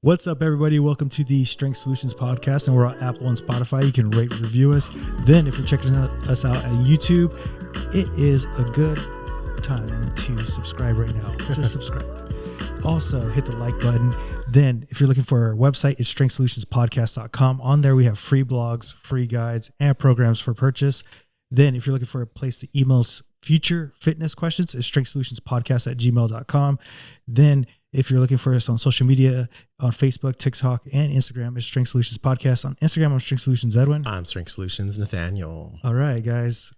What's up, everybody? Welcome to the Strength Solutions podcast, and we're on Apple and Spotify. You can rate and review us. Then, if you're checking us out at YouTube, it is a good time to subscribe right now. Just subscribe. Also, hit the like button. Then, if you're looking for our website, it's strengthsolutionspodcast.com. On there, we have free blogs, free guides, and programs for purchase. Then, if you're looking for a place to email us future fitness questions, it's strengthsolutionspodcast@gmail.com. Then, if you're looking for us on social media, on Facebook, TikTok, and Instagram, it's Strength Solutions Podcast. On Instagram, I'm Strength Solutions Edwin. I'm Strength Solutions Nathaniel. All right, guys.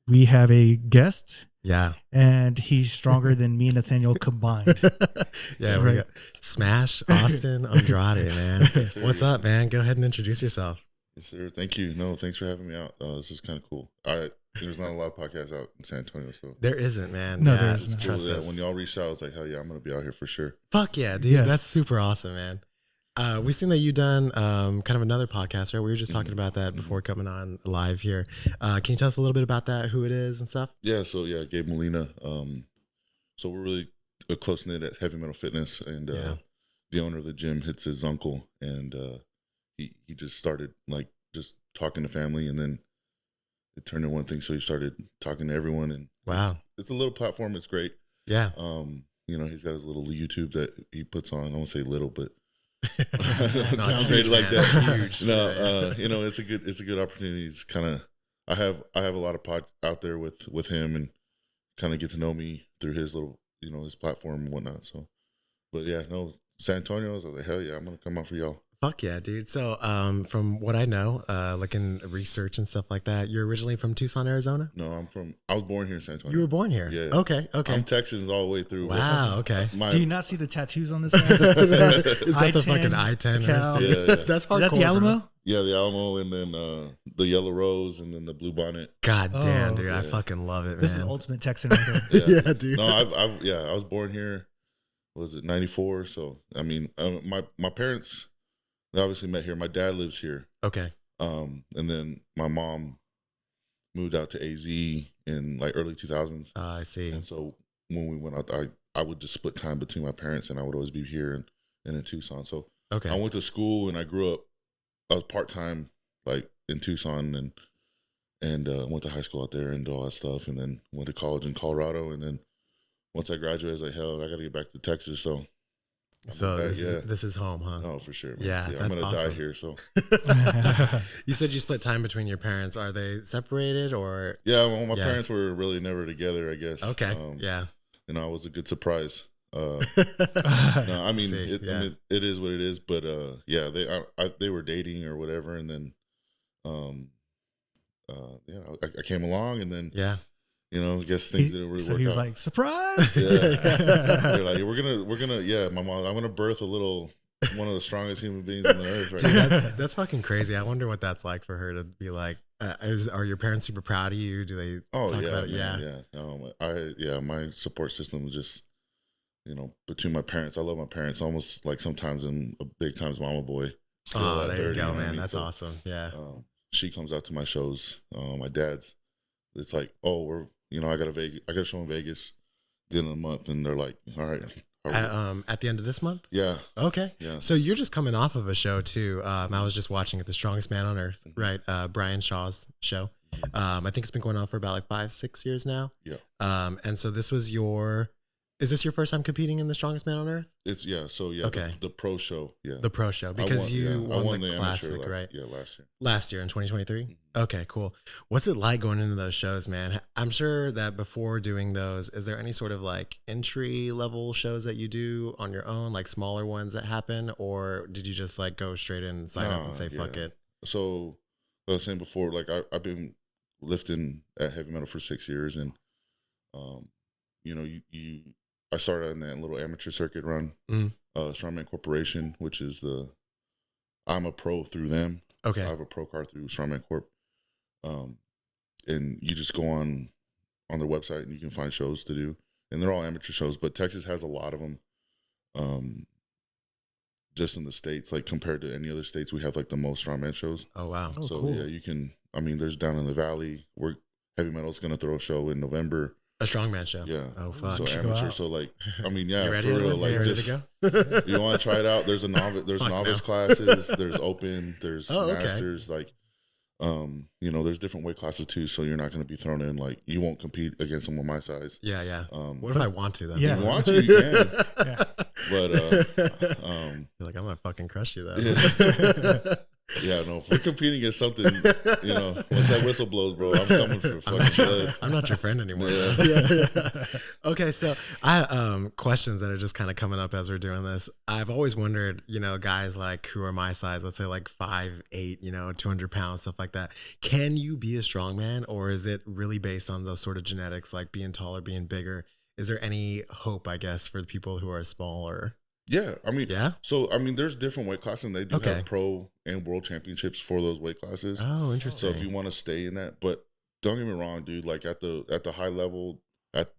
We have a guest. Yeah. And he's stronger than me and Nathaniel combined. Yeah, right. We got Smash Austin Andrade, man. What's up, man? Go ahead and introduce yourself. Yes, sir. Thank you. No, thanks for having me out. This is kind of cool. There's not a lot of podcasts out in San Antonio, so there isn't, man. No, yeah, there isn't. Trust cool us. when y'all reached out, I was like, hell yeah, I'm gonna be out here for sure. Fuck yeah, dude. Yes. That's super awesome, man. We've seen that you done kind of another podcast, right? We were just talking about that before coming on live here. Can you tell us a little bit about that, who it is and stuff? Yeah, so yeah, Gabe Molina. So we're really close knit at Heavy Metal Fitness, and the owner of the gym hits his uncle, and he just started like just talking to family, and then it turned into one thing. So he started talking to everyone, and wow, it's a little platform. It's great. Yeah. He's got his little YouTube that he puts on. I won't say little, but No, downgrade huge, like man. that. Huge. No, it's a good opportunity. It's kind of I have a lot of pod out there with him, and kind of get to know me through his little his platform and whatnot. So, but yeah, no, San Antonio. I was like, hell yeah, I'm gonna come out for y'all. Fuck yeah, dude. So from what I know, looking research and stuff like that, you're originally from Tucson, Arizona? No, I was born here in San Antonio. You were born here? Yeah. Okay. I'm Texans all the way through. Wow, okay. Do you not see the tattoos on this guy? It's got the fucking I-10, I-10. cow. Yeah. That's hardcore. Is that the Alamo? Yeah, the Alamo, and then the yellow rose, and then the blue bonnet. God damn, dude. yeah. I fucking love it, man. This is ultimate Texan right here. Yeah, dude. No, I was born here. Was it 94? So I mean, my parents, they obviously met here. My dad lives here. Okay. And then my mom moved out to AZ in like early 2000s. I see. And so when we went out, I would just split time between my parents, and I would always be here and in Tucson. So Okay. I went to school, and I grew up. I was part-time like in Tucson, and went to high school out there and all that stuff, and then went to college in Colorado. And then once I graduated, I was like, hell, I got to get back to Texas. So this is home, huh? Oh, for sure, man. Yeah, I'm that's gonna awesome. die here. So You said you split time between your parents. Are they separated or? yeah, well, my parents were really never together, I guess. Okay. Yeah. It was a good surprise. No, I mean, See, it is what it is. But they were dating or whatever, and then I came along, and then Yeah. I guess things didn't really So work he was out. like, surprise. Yeah. They're like, we're gonna my mom, I'm gonna birth one of the strongest human beings on the earth right now. Dude, that's fucking crazy. I wonder what that's like for her to be like. Are your parents super proud of you? Do they talk about it? Man, yeah. My support system was just, between my parents. I love my parents almost like sometimes I'm a big times mama boy. Oh, at there 30, you go, what I man. mean? That's So, awesome. Yeah. she comes out to my shows. My dad's, it's like, oh, I got a show in Vegas at the end of the month, and they're like, all right. At the end of this month? Yeah. Okay. Yeah. So you're just coming off of a show too. I was just watching it, The Strongest Man on Earth, right? Brian Shaw's show. I think it's been going on for about like 5-6 years now. Yeah. And so is this your first time competing in The Strongest Man on Earth? It's Okay. The pro show. Yeah. The pro show, because you won the amateur, classic, right? Yeah, last year. Last year in 2023? Okay, cool. What's it like going into those shows, man? I'm sure that before doing those, is there any sort of like entry level shows that you do on your own, like smaller ones that happen? Or did you just like go straight in and sign up and say, fuck it? So I was saying before, like I've been lifting at Heavy Metal for 6 years, and I started in that little amateur circuit run, Strongman Corporation, which is I'm a pro through them. Okay. I have a pro card through Strongman Corp. And you just go on their website and you can find shows to do, and they're all amateur shows, but Texas has a lot of them. Just in the States, like compared to any other states, we have like the most strongman shows. Oh, wow. Oh, So cool. yeah, you can, there's down in the valley where Heavy Metal's going to throw a show in November. A strongman show. Yeah. Oh fuck. So should go amateur. out. So like, I mean, yeah, You ready, for real. Edwin? Like, You ready just to go? you want to try it out? There's a novice. There's Fuck novice no. classes. There's open. There's Oh, okay. masters. Like, you know, there's different weight classes too. So you're not going to be thrown in. Like, you won't compete against someone my size. Yeah, yeah. What if I want to? Then? Yeah. If you want to, you can. Yeah. But You're like, I'm gonna fucking crush you though. yeah. Yeah, no. If we're competing against something, you know, once that whistle blows, bro, I'm coming for fucking blood. I'm not your friend anymore. Yeah. Yeah. Okay, so I questions that are just kind of coming up as we're doing this. I've always wondered, you know, guys like who are my size, let's say like 5'8", you know, 200 pounds, stuff like that. Can you be a strongman, or is it really based on those sort of genetics, like being taller, being bigger? Is there any hope, I guess, for the people who are smaller? Yeah, I mean, Yeah. So I mean, there's different weight classes, and they do Okay. have pro and world championships for those weight classes. Oh, So interesting. if you want to stay in that, but don't get me wrong, dude. Like at the high level, at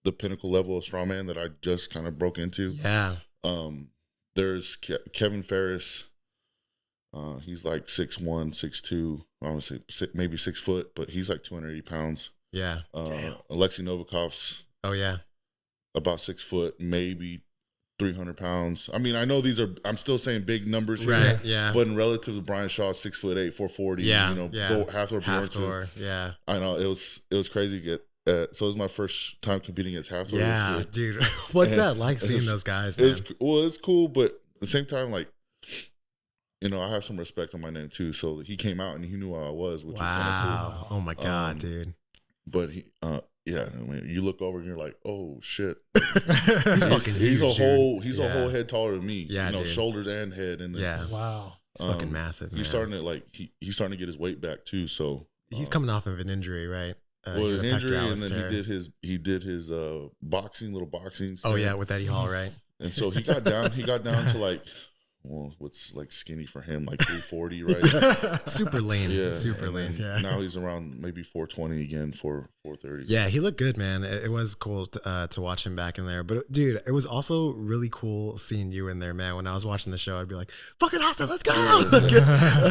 the pinnacle level of strongman that I just kind of broke into, Yeah. there's Kevin Ferris. He's like 6'1", 6'2". I would say maybe 6 foot, but he's like 280 pounds. Yeah. Alexei Novikov's Oh yeah. about 6 foot, maybe 300 pounds. I mean, I know I'm still saying big numbers here, Right. Yeah. but in relative to Brian Shaw, 6'8", 440, Yeah, you know, yeah. Hathor Bjornsson. Hathor. Yeah. I know it was crazy to get. So it was my first time competing against Hathor. Yeah, dude. What's And that like seeing those guys, man? It's cool, but at the same time, like, you know, I have some respect on my name too. So he came out and he knew who I was, which was kind of Wow. Oh my God, dude. cool. But yeah, I mean, you look over and you're like, oh shit. He's fucking He's huge, a dude. whole head taller than me. Yeah, you know, dude. shoulders and head, and then Yeah. Wow. It's fucking massive, man. He's starting to like he's starting to get his weight back too. So He's coming off of an injury, right? well, he had an a injury, and pectoralis then tear. he did his boxing. Oh yeah, with Eddie Hall, right? And so he got down to like, well, what's like skinny for him, like 340, right? Super lean. Yeah, Super and lean. then Yeah. Now he's around maybe 420 again, 430. Yeah, he looked good, man. It was cool to watch him back in there. But dude, it was also really cool seeing you in there, man. When I was watching the show, I'd be like, "Fucking Austin, let's go!"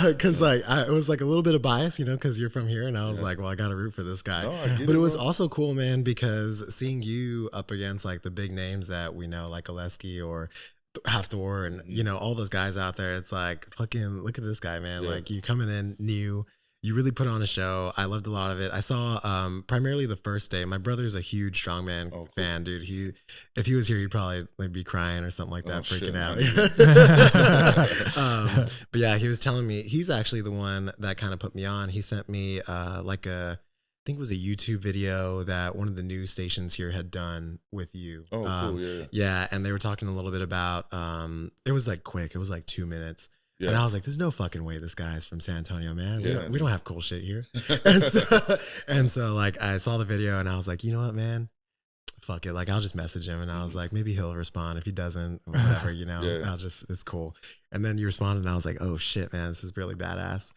Because like it was like a little bit of bias, you know, because you're from here, and I was like, "Well, I got to root for this guy." No, I get But it was bro. also cool, man, because seeing you up against like the big names that we know, like Oleski or Haftor, and you know all those guys out there. It's like, fucking look at this guy, man. Yeah. Like you coming in new. You really put on a show. I loved a lot of it. I saw primarily the first day. My brother's a huge strongman cool. fan, dude. If he was here, he'd probably like be crying or something like that, freaking out. But yeah, he was telling me he's actually the one that kind of put me on. He sent me I think it was a YouTube video that one of the news stations here had done with you. Oh, cool, yeah. Yeah, and they were talking a little bit about it was like quick. It was like 2 minutes. Yeah. And I was like, there's no fucking way this guy's from San Antonio, man. Yeah, We don't have cool shit here. and so like I saw the video and I was like, you know what, man? Fuck it. Like I'll just message him and I was like, maybe he'll respond. If he doesn't, whatever, you know, Yeah. it's cool. And then you responded and I was like, oh shit, man, this is really badass.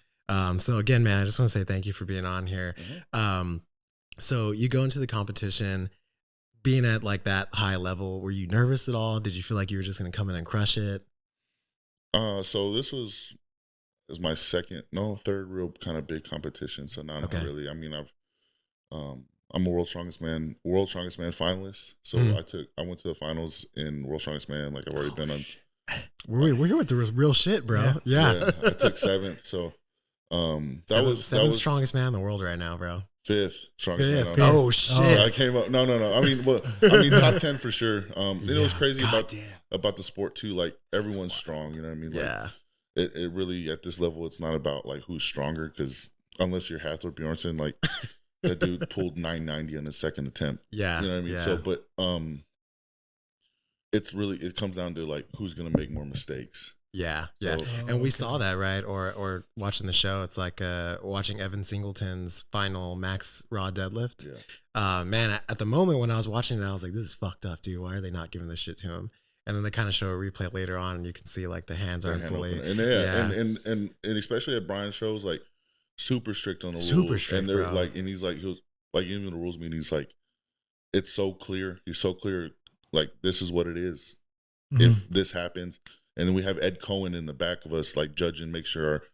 So again, man, I just want to say thank you for being on here. So you go into the competition, being at like that high level, were you nervous at all? Did you feel like you were just going to come in and crush it? So this was my third real kind of big competition. So not really. I mean, I'm a world's strongest man finalist. So I went to the finals in World's Strongest Man. Like I've already been on. We're here with the real shit, bro. Yeah. I took 7th. So that was strongest man in the world right now, bro. 5th strongest man. Oh shit! So I came up. No. I mean, top 10 for sure. It was crazy about the sport too. Like everyone's strong. You know what I mean? Like, yeah. It really at this level, it's not about like who's stronger, because unless you're Hathor Bjornsson, like that dude pulled 990 on his second attempt. Yeah. You know what I mean? Yeah. So, but it comes down to like who's gonna make more mistakes. Yeah. So, And we saw that, right? Or watching the show, it's like watching Evan Singleton's final max raw deadlift. Yeah. Man, at the moment when I was watching it, I was like, this is fucked up, dude. Why are they not giving this shit to him? And then they kind of show a replay later on, and you can see like the hands aren't fully. And especially at Brian's shows, like super strict on the rules. Super strict, and they're bro. like, and he was like, even in the rules meeting, he's like, it's so clear. He's so clear. Like, this is what it is. If this happens. And then we have Ed Cohen in the back of us, like judging, make sure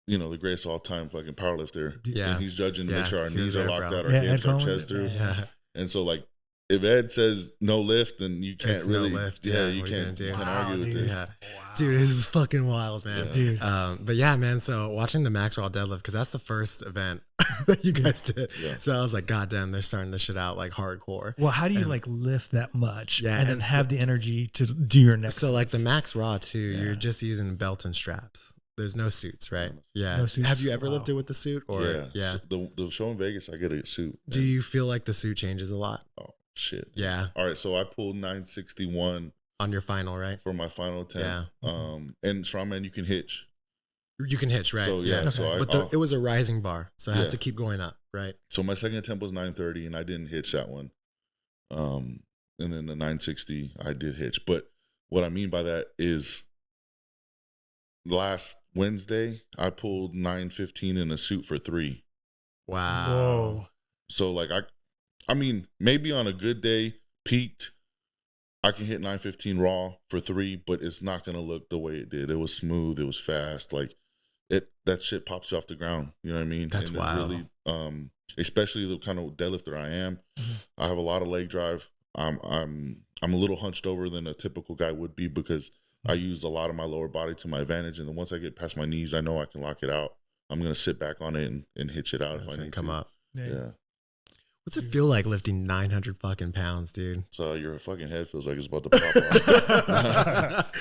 the greatest all time fucking powerlifter. Yeah. And he's judging to make sure our he was knees are there, locked bro. out, our Yeah, hips, Ed our Cohen was chest there. through. Yeah. And so like, if Ed says no lift, then you can't It's really no lift. Yeah, Yeah, you what are you can't, gonna do? can't Wow, argue with dude. it. Yeah. Wow. Dude, it was fucking wild, man. Yeah. Dude. But yeah, man. So watching the max raw deadlift, because that's the first event that you guys did. Yeah. So I was like, God damn, they're starting this shit out like hardcore. Well, how do you And- like lift that much Yeah, and then and so- have the energy to do your next? So like the lift? max raw too, Yeah. you're just using belt and straps. There's no suits, right? Yeah. No suits? Have you ever Wow. lifted with the suit or Yeah. So the show in Vegas, I get a suit. Do and- you feel like the suit changes a lot? Oh shit. Yeah. All right. So I pulled 961 On your final, right? for my final attempt. Yeah. And Strongman, you can hitch. You can hitch, right? So yeah. Okay. So But it was a rising bar, so it has Yeah. to keep going up, right? so my second attempt was 930, and I didn't hitch that one. And then the 960, I did hitch. But what I mean by that is, last Wednesday, I pulled 915 in a suit for 3. Wow. Whoa. So like I mean, maybe on a good day, peaked, I can hit 915 raw for 3, but it's not gonna look the way it did. It was smooth, it was fast, like that shit pops you off the ground. You know what I mean? That's and wild. It really, especially the kind of deadlifter I am. Mhm. I have a lot of leg drive. I'm a little hunched over than a typical guy would be because I use a lot of my lower body to my advantage. And then once I get past my knees, I know I can lock it out. I'm gonna sit back on it and hitch it out That's if I gonna need come to. up. Yeah. What's it feel like lifting 900 fucking pounds, dude? So your fucking head feels like it's about to pop off.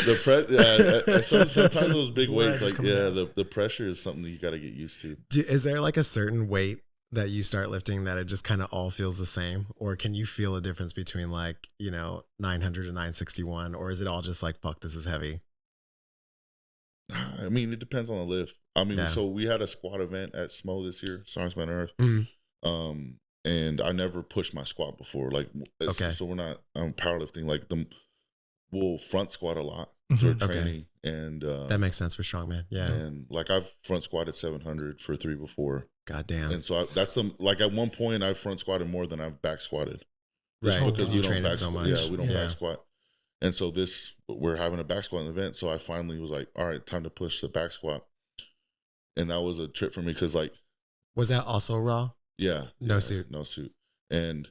Sometimes those big Blood weights, is like coming out. the pressure is something that you got to get used to. Is there like a certain weight that you start lifting that it just kind of all feels the same? Or can you feel a difference between 900 and 961? Or is it all just like, fuck, this is heavy? I mean, it depends on the lift. I mean, Yeah. so we had a squat event at SMO this year, Strongman Earth. Mhm. And I never pushed my squat before. Like, Okay. So we're not powerlifting. Like we'll front squat a lot Mhm. for Okay. training, and That makes sense for strongman. Yeah. and like I've front squatted 700 for 3 before. God damn. And so that's like at one point I front squatted more than I've back squatted. Just Right. because you we don't trained back so squat. much. Yeah, we don't Yeah. back squat. And so we're having a back squat event. So I finally was like, all right, time to push the back squat. And that was a trip for me because like, Was that also raw? yeah. No yeah, suit. No suit. And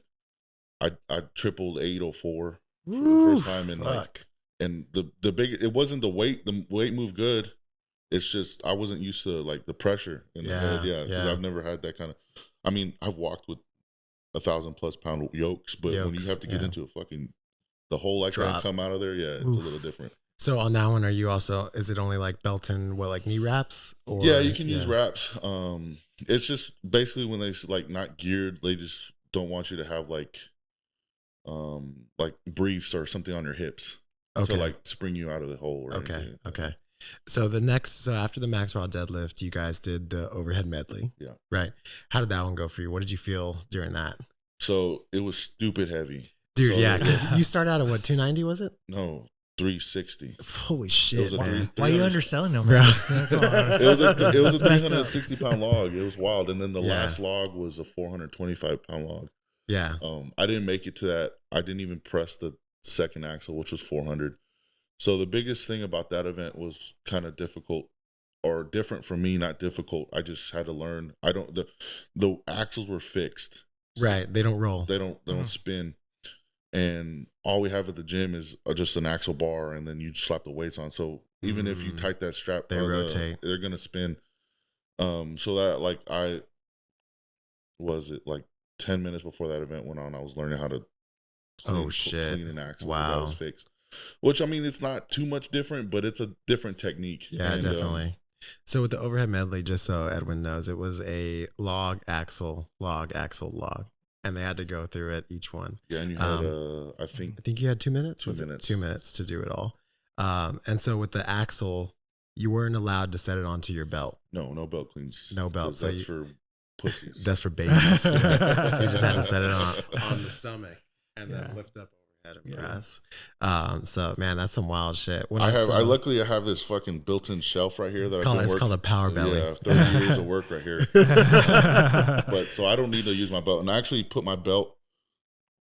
I tripled 804 for the Woo, first time in like, fuck. and the big, it wasn't the weight moved good. It's just, I wasn't used to like the pressure in the head. Yeah. Because yeah. I've never had that kind of, I mean, I've walked with 1,000+ pound yokes, but when you Yokes, have to get yeah. into the whole like that Drop. and come out of there, yeah, it's Oof. a little different. So on that one, are you also, is it only like belt and like knee wraps? Or, Yeah, you can use wraps. It's just basically when they like not geared, they just don't want you to have like briefs or something on your hips Okay. to like spring you out of the hole or Okay. anything. Okay. So after the max raw deadlift, you guys did the overhead medley. Yeah. Right. How did that one go for you? What did you feel during that? So it was stupid heavy. Dude, So yeah. it Because was- you started out at what, 290, was it? No, 360. Holy shit, was a man. Why are you 300 underselling them? Bro. Man? Come on. It was a That's messed up. 360-pound log. It was wild. And then the Yeah. last log was a 425-pound log. Yeah. I didn't make it to that. I didn't even press the second axle, which was 400. So the biggest thing about that event was kind of difficult, or different for me, not difficult. I just had to learn. The axles were fixed. Right. They don't roll. They don't spin. And all we have at the gym is just an axle bar, and then you slap the weights on. So even if you tight that strap, They rotate. they're gonna spin. So that like like 10 minutes before that event went on, I was learning how to clean an axle. Wow. That was fixed. Which I mean, it's not too much different, but it's a different technique. Yeah, And, definitely. So with the overhead medley, just so Edwin knows, it was a log, axle, log, and they had to go through it each one. Yeah, and you had I think you had 2 minutes. 2 Was it? minutes. 2 minutes to do it all. And so with the axle, you weren't allowed to set it onto your belt. no belt cleans. No belt, 'cause so that's for pussies. That's for babies. So you just had to set it on the stomach and then lift up overhead and press. So man, that's some wild shit. When I luckily have this fucking built-in shelf right here that it's called a power belly. Yeah, 30 years of work right here. But so I don't need to use my belt, and I actually put my belt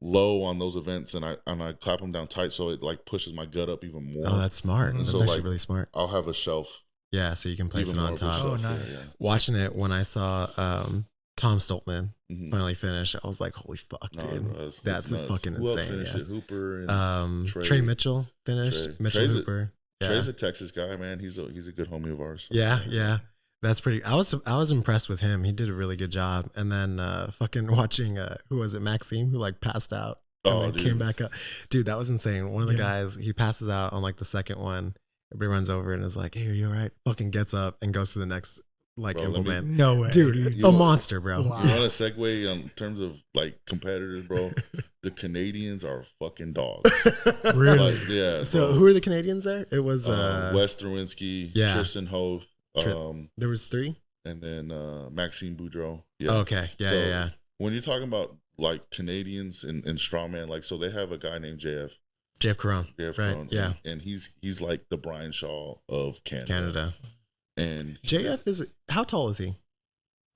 low on those events, and I clap them down tight so it like pushes my gut up even more. Oh, that's smart. And That's so, actually like, really smart. I'll have a shelf. Yeah, so you can place Even it more on of a top. Oh, shelf, nice. yeah. Watching it when I saw Tom Stoltman Mhm. finally finished. I was like, holy fuck, No, dude. bro, That's nuts. fucking Who else insane. finished Yeah. it? Hooper and Trey Mitchell finished. Trey. Mitchell Trey's Hooper. Trey's a Texas guy, man. He's a good homie of ours. So. Yeah. That's pretty. I was impressed with him. He did a really good job. And then fucking watching who was it, Maxime, who like passed out and then came back up. Dude, that was insane. One of the guys, he passes out on like the second one. Everybody runs over and is like, "Hey, are you all right?" Fucking gets up and goes to the next implement. No way, dude. Monster, bro. Wow. You want to segue in terms of like competitors, bro? The Canadians are fucking dogs. Really? Like, yeah. So bro. who are the Canadians there? It was Wes Derwinski, Tristan Hoth. There was 3, and then Maxime Boudreau. Yeah. Okay. Yeah. When you're talking about like Canadians and strongman, like so they have a guy named JF Caron. right? Caron, yeah. And he's like the Brian Shaw of Canada. And JF how tall is he?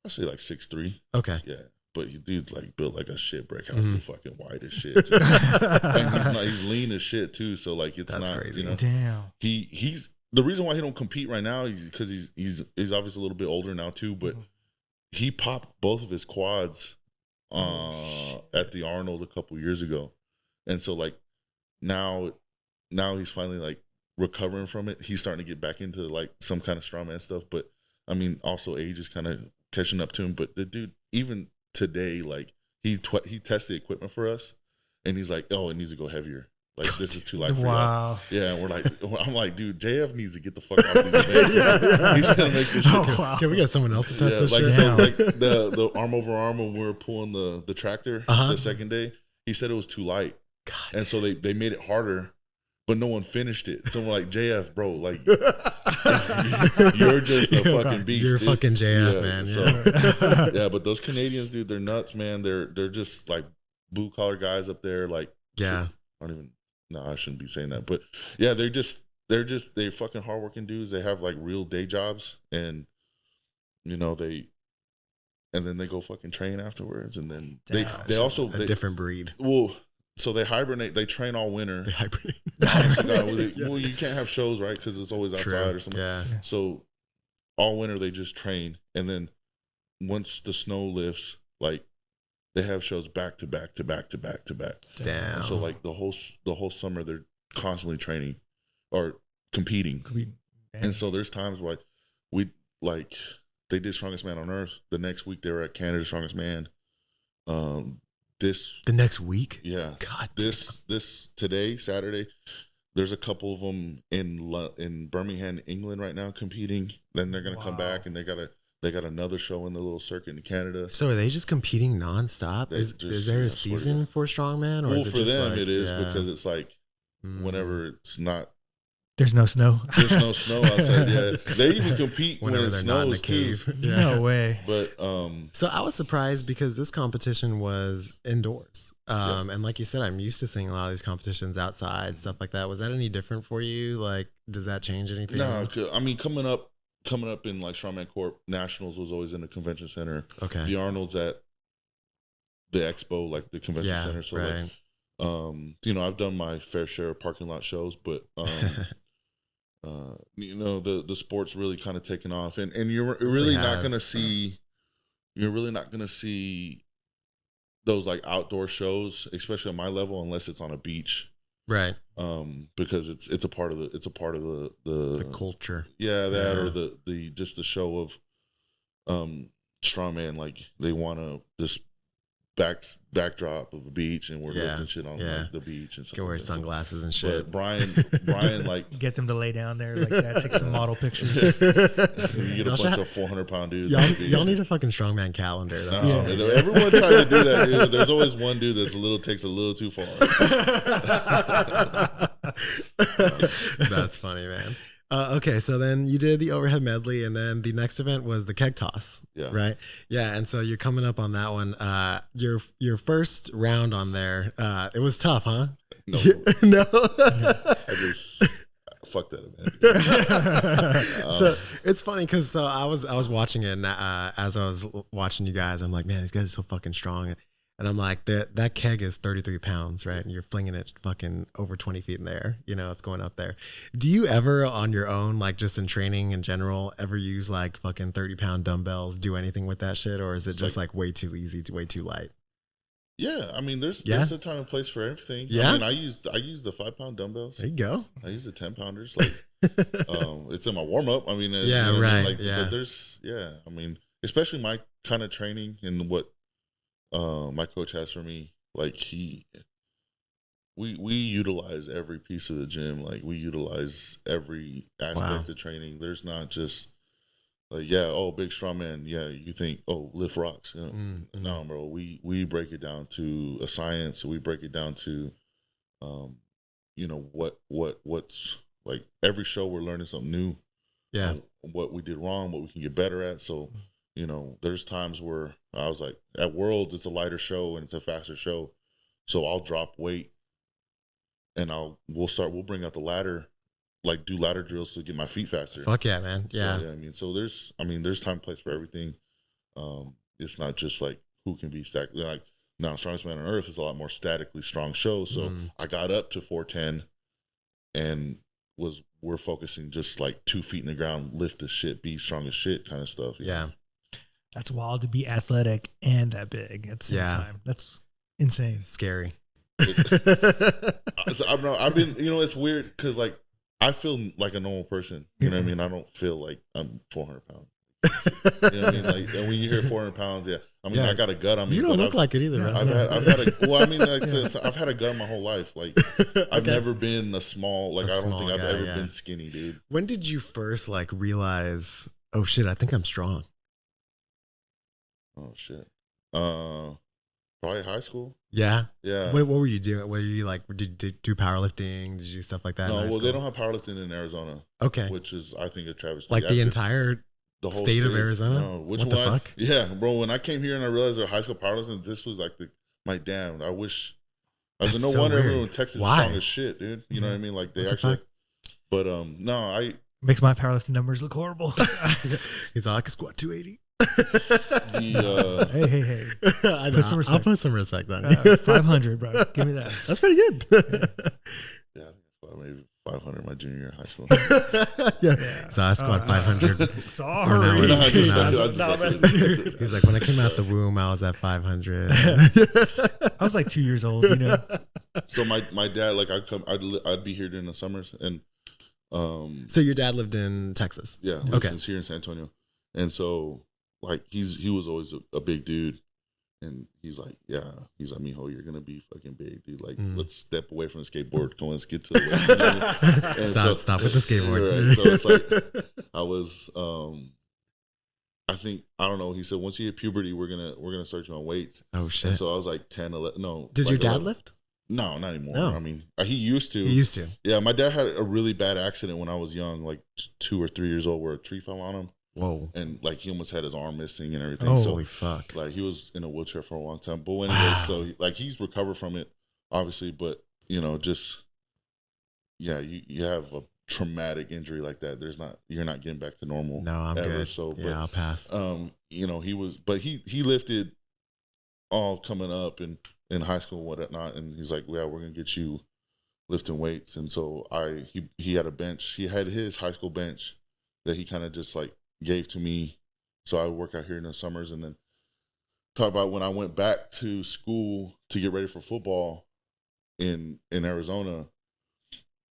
I say like 6'3". Okay. Yeah. But he dude's like built like a shit brick house, the fucking white as shit. And he's lean as shit too. So like that's not crazy. You know, damn. He's the reason why he don't compete right now is because he's obviously a little bit older now too, but he popped both of his quads at the Arnold a couple years ago. And so like now he's finally like recovering from it. He's starting to get back into like some kind of strongman stuff, but I mean also age is kind of catching up to him. But the dude, even today, like he tests the equipment for us and he's like, oh, it needs to go heavier. Like this is too light for y'all. Yeah, and I'm like, dude, JF needs to get the fuck off these things. He's gonna make this shit. Oh, wow. Can we get someone else to test this like, shit? So like the arm over arm when we were pulling the tractor the second day, he said it was too light. God and so they made it harder, but no one finished it. So we're like, JF, bro, like you're just a fucking beast. You're dude. fucking JF, man. So, yeah, but those Canadians, dude, they're nuts, man. They're just like blue collar guys up there. Like, yeah, I shouldn't be saying that, but yeah, they're fucking hardworking dudes. They have like real day jobs, and you know and then they go fucking train afterwards, and then they also a different breed. Well, so they hibernate. They train all winter. They hibernate. Well, you can't have shows, right? Because it's always outside or something. Yeah. So all winter they just train, and then once the snow lifts, like they have shows back to back to back to back to back. Damn. And so like the whole summer they're constantly training or competing. And so there's times where they did Strongest Man on Earth. The next week they were at Canada's Strongest Man. The next week? Yeah. God. This today, Saturday, there's a couple of them in Birmingham, England right now competing. Then they're gonna come back and they got another show in the little circuit in Canada. So are they just competing nonstop? Is there a season for Strongman? Or well, is it for just them like, it is because it's like whenever it's not. There's no snow. There's no snow outside. Yeah, they even compete when it snows too. Yeah. No way. But so I was surprised because this competition was indoors. And like you said, I'm used to seeing a lot of these competitions outside, stuff like that. Was that any different for you? Like, does that change anything? No, I mean coming up in like Strongman Corp, Nationals was always in the convention center. Okay. The Arnold's at the expo, like the convention center. So right. like, I've done my fair share of parking lot shows, but the sport's really kind of taken off, and you're really not gonna see those like outdoor shows, especially on my level, unless it's on a beach, right? Because it's a part of the culture, or the just the show of strongman. Like they want to this backdrop of a beach, and we're lifting shit on like, the beach and stuff. Go wear sunglasses and shit. But Brian, like get them to lay down there like that, take some model pictures. You get a bunch of 400-pound dudes. Y'all need a fucking strongman calendar. That's everyone tries to do that, dude. There's always one dude that takes a little too far. That's funny, man. Okay, so then you did the overhead medley, and then the next event was the keg toss. Yeah. Right. Yeah, and so you're coming up on that one. Your first round on there, it was tough, huh? No. No. I just fuck that, man. So it's funny because I was watching it, and as I was watching you guys, I'm like, man, these guys are so fucking strong. And I'm like, that keg is 33 pounds, right? And you're flinging it fucking over 20 feet in the air. You know, it's going up there. Do you ever on your own, like just in training in general, ever use like fucking 30-pound dumbbells, do anything with that shit? Or is it just like way too easy, way too light? Yeah, I mean, there's a time and place for everything. Yeah, I mean, I use the 5-pound dumbbells. There you go. I use the 10-pounders. Like, it's in my warm up. I mean, yeah, you know right. I mean? Like, yeah. But there's, I mean, especially my kind of training and what my coach has for me. Like we utilize every piece of the gym. Like we utilize every aspect of training. There's not just like, big strong man. Yeah, you think, lift rocks. You know? Mm-hmm. No, bro. We break it down to a science. We break it down to, what's like every show we're learning something new. Yeah. What we did wrong, what we can get better at. So, there's times where I was like, at Worlds, it's a lighter show and it's a faster show. So I'll drop weight and we'll bring out the ladder, like do ladder drills to get my feet faster. Fuck yeah, man. Yeah. So, there's time and place for everything. It's not just like who can be stacked. Like now, Strongest Man on Earth is a lot more statically strong show. So I got up to 410 and we're focusing just like 2 feet in the ground, lift the shit, be strong as shit kind of stuff. Yeah. That's wild to be athletic and that big at the same time. That's insane. Scary. So I've been, it's weird because like I feel like a normal person. You know what I mean? I don't feel like I'm 400 pounds. You know what I mean? Like, and when you hear 400 pounds, I mean, I got a gut on me. You don't look like it either. I've had a gut my whole life. Like, I've never been a small. Like, I don't think I've ever been skinny, dude. When did you first like realize? Oh shit! I think I'm strong. Oh shit. Probably high school. Yeah. Yeah. What were you doing? Were you like, did you do powerlifting? Did you do stuff like that? No, they don't have powerlifting in Arizona. Okay. Which is, I think, a travesty. Like the entire the whole state of Arizona? No, what the fuck? Yeah, bro. When I came here and I realized there were high school powerlifting, this was like I wish. I was like, no wonder everyone in Texas is strong as shit, dude. You know what I mean? Like they actually. But no, makes my powerlifting numbers look horrible. He's like, I can squat 280. Hey. I'll put some respect on you. 500, bro. Give me that. That's pretty good. Yeah, I think I maybe 500 my junior year of high school. Yeah. So I squat 500. Sorry. He's like, when I came out the womb, I was at 500. I was like 2 years old, you know. So my dad, like I'd be here during the summers, and so your dad lived in Texas? Yeah. Okay. He's here in San Antonio, and so like he was always a big dude. And he's like, mijo, you're gonna be fucking big, dude. Like, let's step away from the skateboard. Come on, let's get to the way. Stop with the skateboard. Right, so it's like, I was, I don't know. He said, once you hit puberty, we're gonna start you on weights. Oh shit. And so I was like 10, 11. No. Does like your dad 11. lift? No, not anymore. No. I mean, he used to. He used to. Yeah, my dad had a really bad accident when I was young, like 2 or 3 years old, where a tree fell on him. Whoa. And like he almost had his arm missing and everything. Holy fuck. Like he was in a wheelchair for a long time. But anyway, so he's recovered from it, obviously, but you have a traumatic injury like that. You're not getting back to normal. No, I'm ever. good. So I'll pass. He lifted all coming up in high school and whatnot, and he's like, we're gonna get you lifting weights. And so he had a bench. He had his high school bench that he kind of just like gave to me, so I would work out here in the summers. And then talk about when I went back to school to get ready for football in Arizona.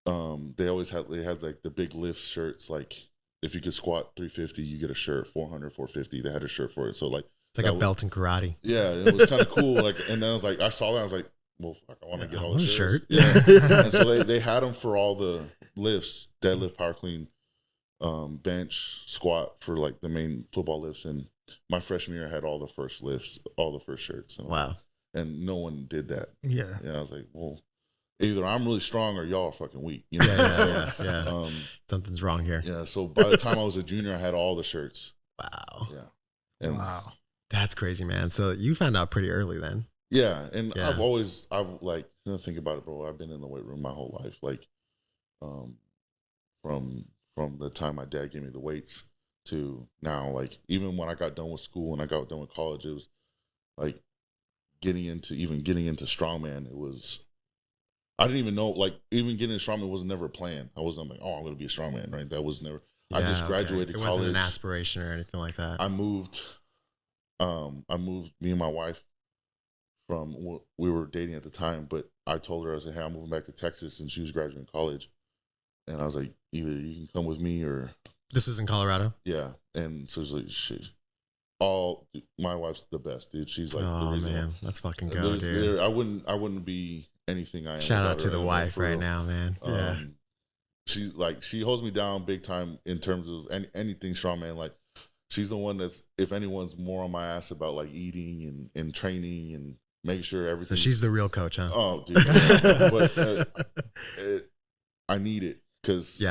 They had like the big lift shirts. Like if you could squat 350, you get a shirt. 400, 450. They had a shirt for it. So like it's like a belt in karate. Yeah, it was kind of cool. Like, and then I saw that. I was like, well, fuck, I want to get all the shirts. Shirt. Yeah. And so they had them for all the lifts, deadlift, power clean, bench, squat for like the main football lifts. And my freshman year I had all the first lifts, all the first shirts. Wow. And no one did that. Yeah. And I was like, well, either I'm really strong or y'all are fucking weak. You know? Yeah. Something's wrong here. Yeah. So by the time I was a junior, I had all the shirts. Wow. Yeah. And wow. That's crazy, man. So you found out pretty early then. Yeah. And I've like, think about it, bro. I've been in the weight room my whole life. Like, from the time my dad gave me the weights to now, like even when I got done with school and I got done with college, it was like getting into strongman, it was, I didn't even know, like, even getting into strongman was never a plan. I wasn't like, oh, I'm going to be a strongman, right? That was never. I just graduated college. It wasn't an aspiration or anything like that. I moved. Me and my wife from, we were dating at the time, but I told her, I said, hey, I'm moving back to Texas, and she was graduating college, and I was like, either you can come with me or. This is in Colorado. Yeah, and so it's like, my wife's the best, dude. She's like, oh the reason man, let's fucking go, dude. I wouldn't be anything I am. Shout out to the wife right now, man. Yeah. She holds me down big time in terms of anything strongman. Like, she's the one that's, if anyone's more on my ass about like eating and training and making sure everything. So she's the real coach, huh? Oh, dude. Yeah. But I need it because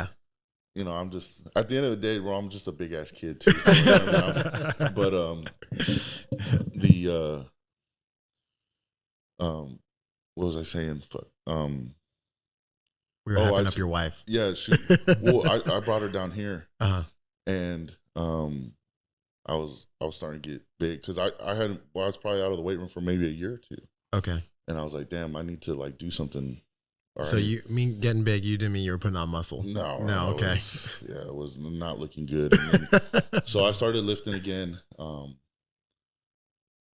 you know, I'm just, at the end of the day, bro, I'm just a big ass kid too. So, but what was I saying? We were hyping up your wife. Yeah, I brought her down here, and I was starting to get big because I was probably out of the weight room for maybe a year or two. Okay. And I was like, damn, I need to like do something. So you mean getting big? You didn't mean you were putting on muscle? No. Okay. It was not looking good. So I started lifting again,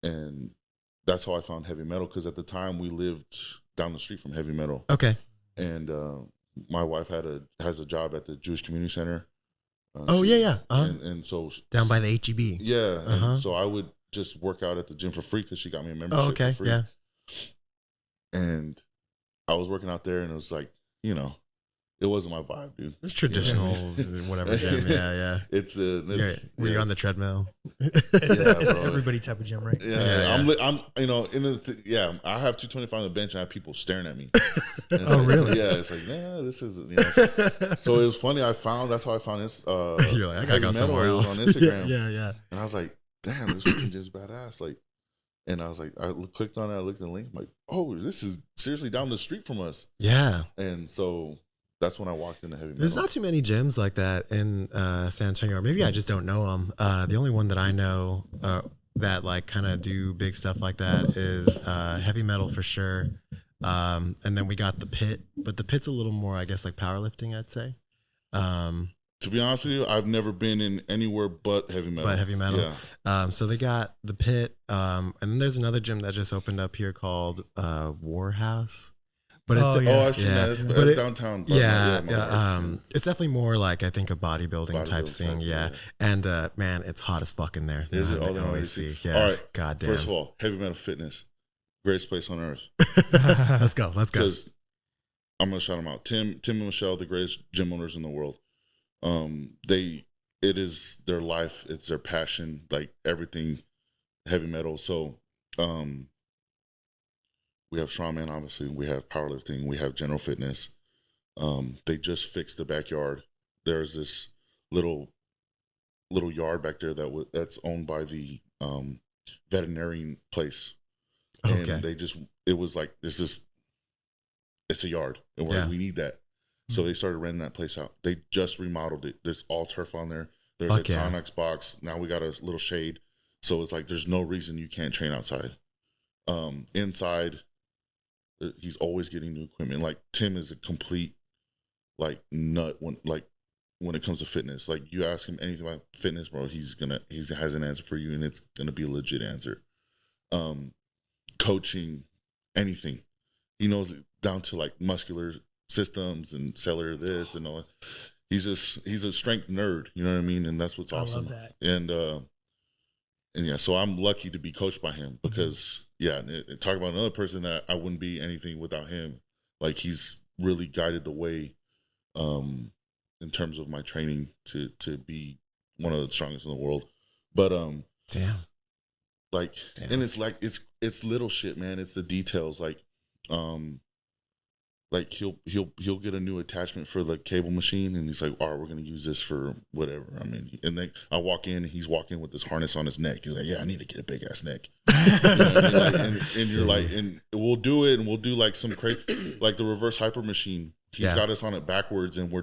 and that's how I found heavy metal. Because at the time we lived down the street from heavy metal. Okay. And my wife has a job at the Jewish Community Center. And so down by the HEB. Yeah. And so I would just work out at the gym for free because she got me a membership for free. Yeah. And I was working out there, and it was like, you know, it wasn't my vibe, dude. It's traditional, whatever gym. Yeah. Were you on the treadmill? It's everybody type of gym, right? Yeah. I'm you know, I have 225 on the bench, and I have people staring at me. Really? Yeah. It's like, this is, you know. So it was funny. That's how I found this. You're like, I gotta go somewhere else on Instagram. Yeah. And I was like, damn, this fucking gym's badass. Like. And I was like, I clicked on it, I looked at the link, I'm like, oh, this is seriously down the street from us. Yeah. And so that's when I walked into heavy metal. There's not too many gyms like that in San Antonio, or maybe I just don't know them. The only one that I know that like kind of do big stuff like that is heavy metal for sure. And then we got the Pit, but the Pit's a little more, I guess, like powerlifting, I'd say. To be honest with you, I've never been in anywhere but heavy metal. Yeah. So they got the Pit, and then there's another gym that just opened up here called Warhouse. But it's I've seen that. It's downtown. It's definitely more like, I think, a bodybuilding type thing. Yeah. And man, it's hot as fuck in there. Is it? Yeah. All right. God damn. First of all, Heavy Metal Fitness, greatest place on earth. Let's go. Because I'm gonna shout them out. Tim and Michelle, the greatest gym owners in the world. It is their life, it's their passion, like everything heavy metal. So we have Strongman, obviously, we have powerlifting, we have general fitness. They just fixed the backyard. There's this little yard back there that's owned by the veterinarian place. And it was like, it's a yard, and we're like, we need that. So they started renting that place out. They just remodeled it. There's all turf on there. There's a Connex box. Now we got a little shade. So it's like there's no reason you can't train outside. Inside, he's always getting new equipment. Like Tim is a complete like nut when it comes to fitness. Like you ask him anything about fitness, bro, he has an answer for you, and it's gonna be a legit answer. Coaching, anything. He knows it down to like muscular systems and cellular this and all. He's a strength nerd, you know what I mean? And that's what's awesome. I love that. And yeah, so I'm lucky to be coached by him because talk about another person that I wouldn't be anything without him. Like he's really guided the way in terms of my training to be one of the strongest in the world. But and it's like it's little shit, man. It's the details. Like he'll get a new attachment for the cable machine, and he's like, all right, we're gonna use this for whatever. I mean, and then I walk in, and he's walking with this harness on his neck. He's like, yeah, I need to get a big ass neck. You know what I mean? And you're like, and we'll do it, and we'll do like some crazy, like the reverse hyper machine. He's got us on it backwards, and we're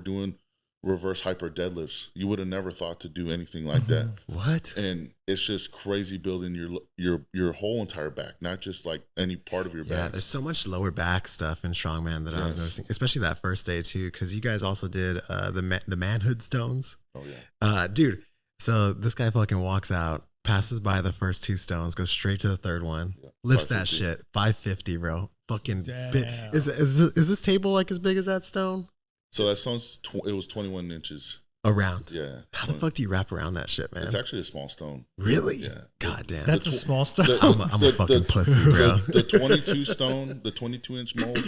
reverse hyper deadlifts. You would have never thought to do anything like that. What? And it's just crazy building your whole entire back, not just like any part of your back. Yeah, there's so much lower back stuff in strongman that I was noticing, especially that first day too, because you guys also did the manhood stones. Oh yeah, dude. So this guy fucking walks out, passes by the first 2 stones, goes straight to the third one, lifts that shit 550, bro. Fucking big. Is this table like as big as that stone? So that stone's it was 21 inches around. Yeah. How the fuck do you wrap around that shit, man? It's actually a small stone. Really? Yeah. God damn. That's a small stone. I'm a fucking pussy, bro. The 22 stone, the 22-inch mold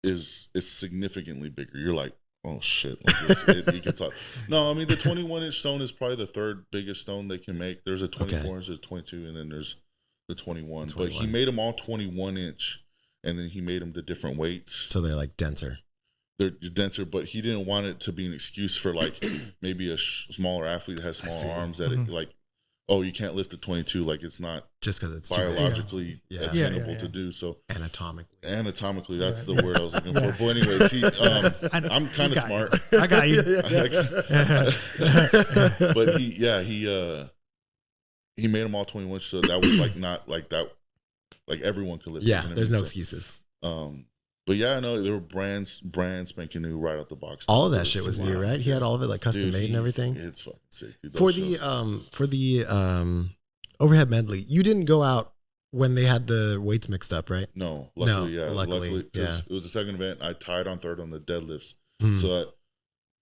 is significantly bigger. You're like, oh shit. Like it gets up. No, I mean the 21-inch stone is probably the 3rd biggest stone they can make. There's a 24-inch, there's 22, and then there's the 21. But he made them all 21-inch, and then he made them the different weights. So they're like denser. They're denser, but he didn't want it to be an excuse for like maybe a smaller athlete that has small arms that it, like, oh, you can't lift a 22. Like it's not just because it's biologically attainable to do. So anatomically, that's the word I was looking for. But anyways, I'm kind of smart. I got you. But he made them all 21, so that was like not like that. Like everyone could lift. Yeah, there's no excuses. But yeah, I know there were brand spanking new right out the box. All of that shit was new, right? He had all of it like custom made and everything. It's fucking sick, dude. For the overhead medley, you didn't go out when they had the weights mixed up, right? No, luckily, because it was the second event. I tied on 3rd on the deadlifts, so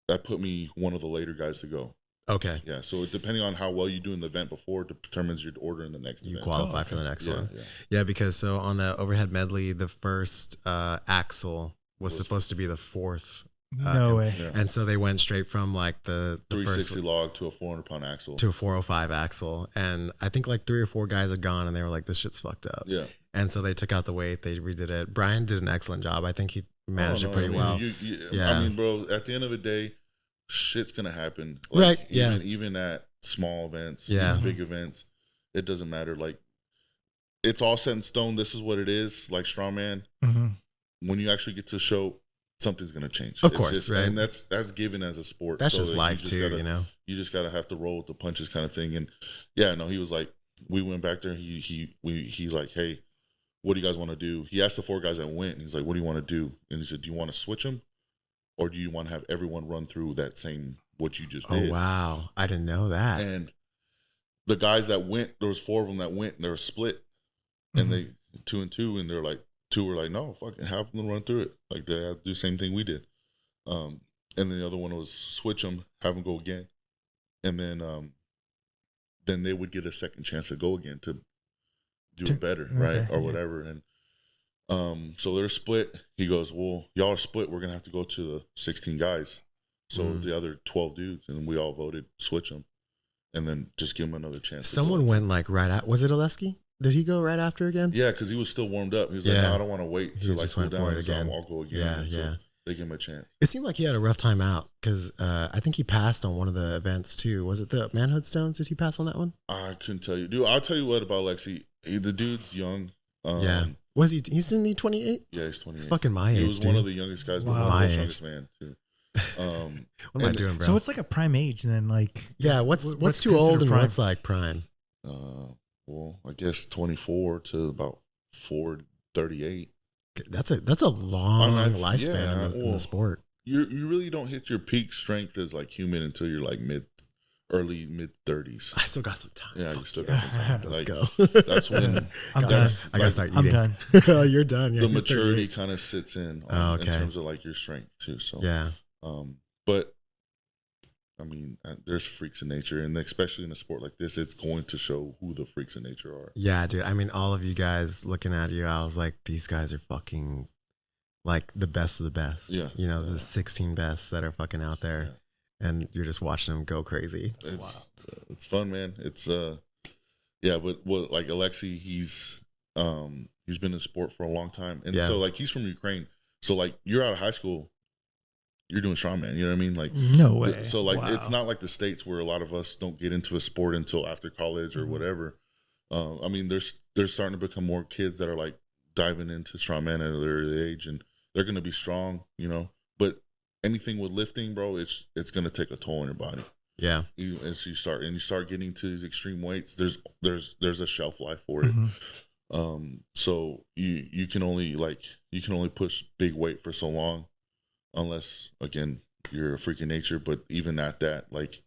that put me one of the later guys to go. Okay. Yeah. So depending on how well you do in the event before determines your order in the next event. You qualify for the next one. Yeah. Yeah, because so on the overhead medley, the first axle was supposed to be the 4th. No way. Yeah. And so they went straight from like the 360 log to a 400-pound axle. To a 405 axle. And I think like 3 or 4 guys had gone and they were like, this shit's fucked up. Yeah. And so they took out the weight. They redid it. Brian did an excellent job. I think he managed it pretty well. I mean, bro, at the end of the day, shit's gonna happen, like, right? Yeah, even at small events, big events, it doesn't matter. Like, it's all set in stone. This is what it is. Like strongman, when you actually get to show, something's gonna change. Of course, right? And that's given as a sport. That's just life too, you know. You just gotta have to roll with the punches, kind of thing. And yeah, no, he was like, we went back there. He's like, hey, what do you guys want to do? He asked the 4 guys that went, and he's like, what do you want to do? And he said, do you want to switch them? Or do you want to have everyone run through that same, what you just did? Oh, wow. I didn't know that. And the guys that went, there was 4 of them that went, and they were split. And they, 2 and 2, and they're like, 2 were like, no, fucking have them run through it. Like, they had to do the same thing we did. And then the other one was switch them, have them go again. And then they would get a second chance to go again to do it better, right? Or whatever. And so they're split. He goes, well, y'all are split. We're going to have to go to the 16 guys. So the other 12 dudes, and we all voted, switch them, and then just give them another chance. Someone went like right at, was it Oleski? Did he go right after again? Yeah, because he was still warmed up. He was like, no, I don't want to wait to like cool down. Again. I'll go again. Yeah. They give him a chance. It seemed like he had a rough time out because I think he passed on one of the events too. Was it the manhood stones? Did he pass on that one? I couldn't tell you. Dude, I'll tell you what about Lexi. The dude's young. Was he? He's in 28? Yeah, he's 28. He's fucking my age. He was one of the youngest guys. Wow. My age. Youngest man too. What am I doing, bro? So it's like a prime age, then, like. Yeah, what's too old and prime? What's like prime? Well, I guess 24 to about 38. That's a long lifespan in the sport. You really don't hit your peak strength as like human until you're like early mid 30s. I still got some time. Yeah, you still got some time. Let's like, go. That's when I gotta start eating. I'm done. You're done. The maturity kind of sits in in terms of like your strength too. So yeah. But I mean, there's freaks in nature, and especially in a sport like this, it's going to show who the freaks in nature are. Yeah, dude. I mean, all of you guys looking at you, I was like, these guys are fucking like the best of the best. Yeah. You know, the 16 best that are fucking out there. Yeah. And you're just watching them go crazy. It's fun, man. It's but like Alexei, he's been in sport for a long time, and so like he's from Ukraine. So like you're out of high school, you're doing strongman. You know what I mean? Like no way. So like it's not like the States where a lot of us don't get into a sport until after college or whatever. I mean, there's starting to become more kids that are like diving into strongman at their age, and they're going to be strong, you know. But anything with lifting, bro, it's gonna take a toll on your body. Yeah. As you start getting to these extreme weights, there's a shelf life for it. So you can only push big weight for so long, unless again you're a freak of nature. But even at that, like,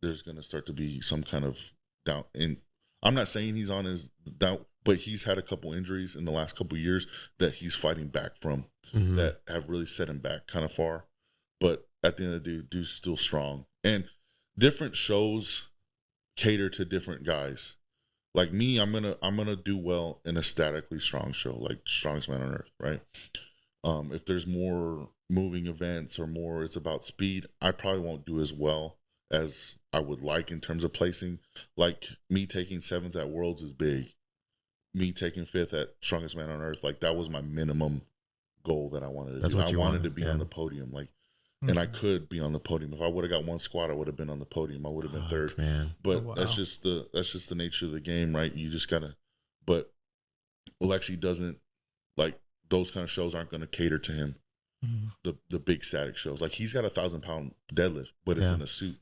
there's gonna start to be some kind of down. And I'm not saying he's on his down, but he's had a couple injuries in the last couple of years that he's fighting back from, that have really set him back kind of far. But at the end of the day, dude's still strong. And different shows cater to different guys. Like me, I'm gonna do well in a statically strong show, like Strongest Man on Earth, right? If there's more moving events or more it's about speed, I probably won't do as well as I would like in terms of placing. Like me taking 7th at Worlds is big. Me taking 5th at Strongest Man on Earth, like that was my minimum goal that I wanted to do. I wanted to be on the podium, like, and I could be on the podium. If I would have got one squat, I would have been on the podium. I would have been third. Man. But that's just the nature of the game, right? You just gotta. But Alexi doesn't, like, those kind of shows aren't going to cater to him. The big static shows, like he's got 1,000-pound deadlift, but it's in a suit.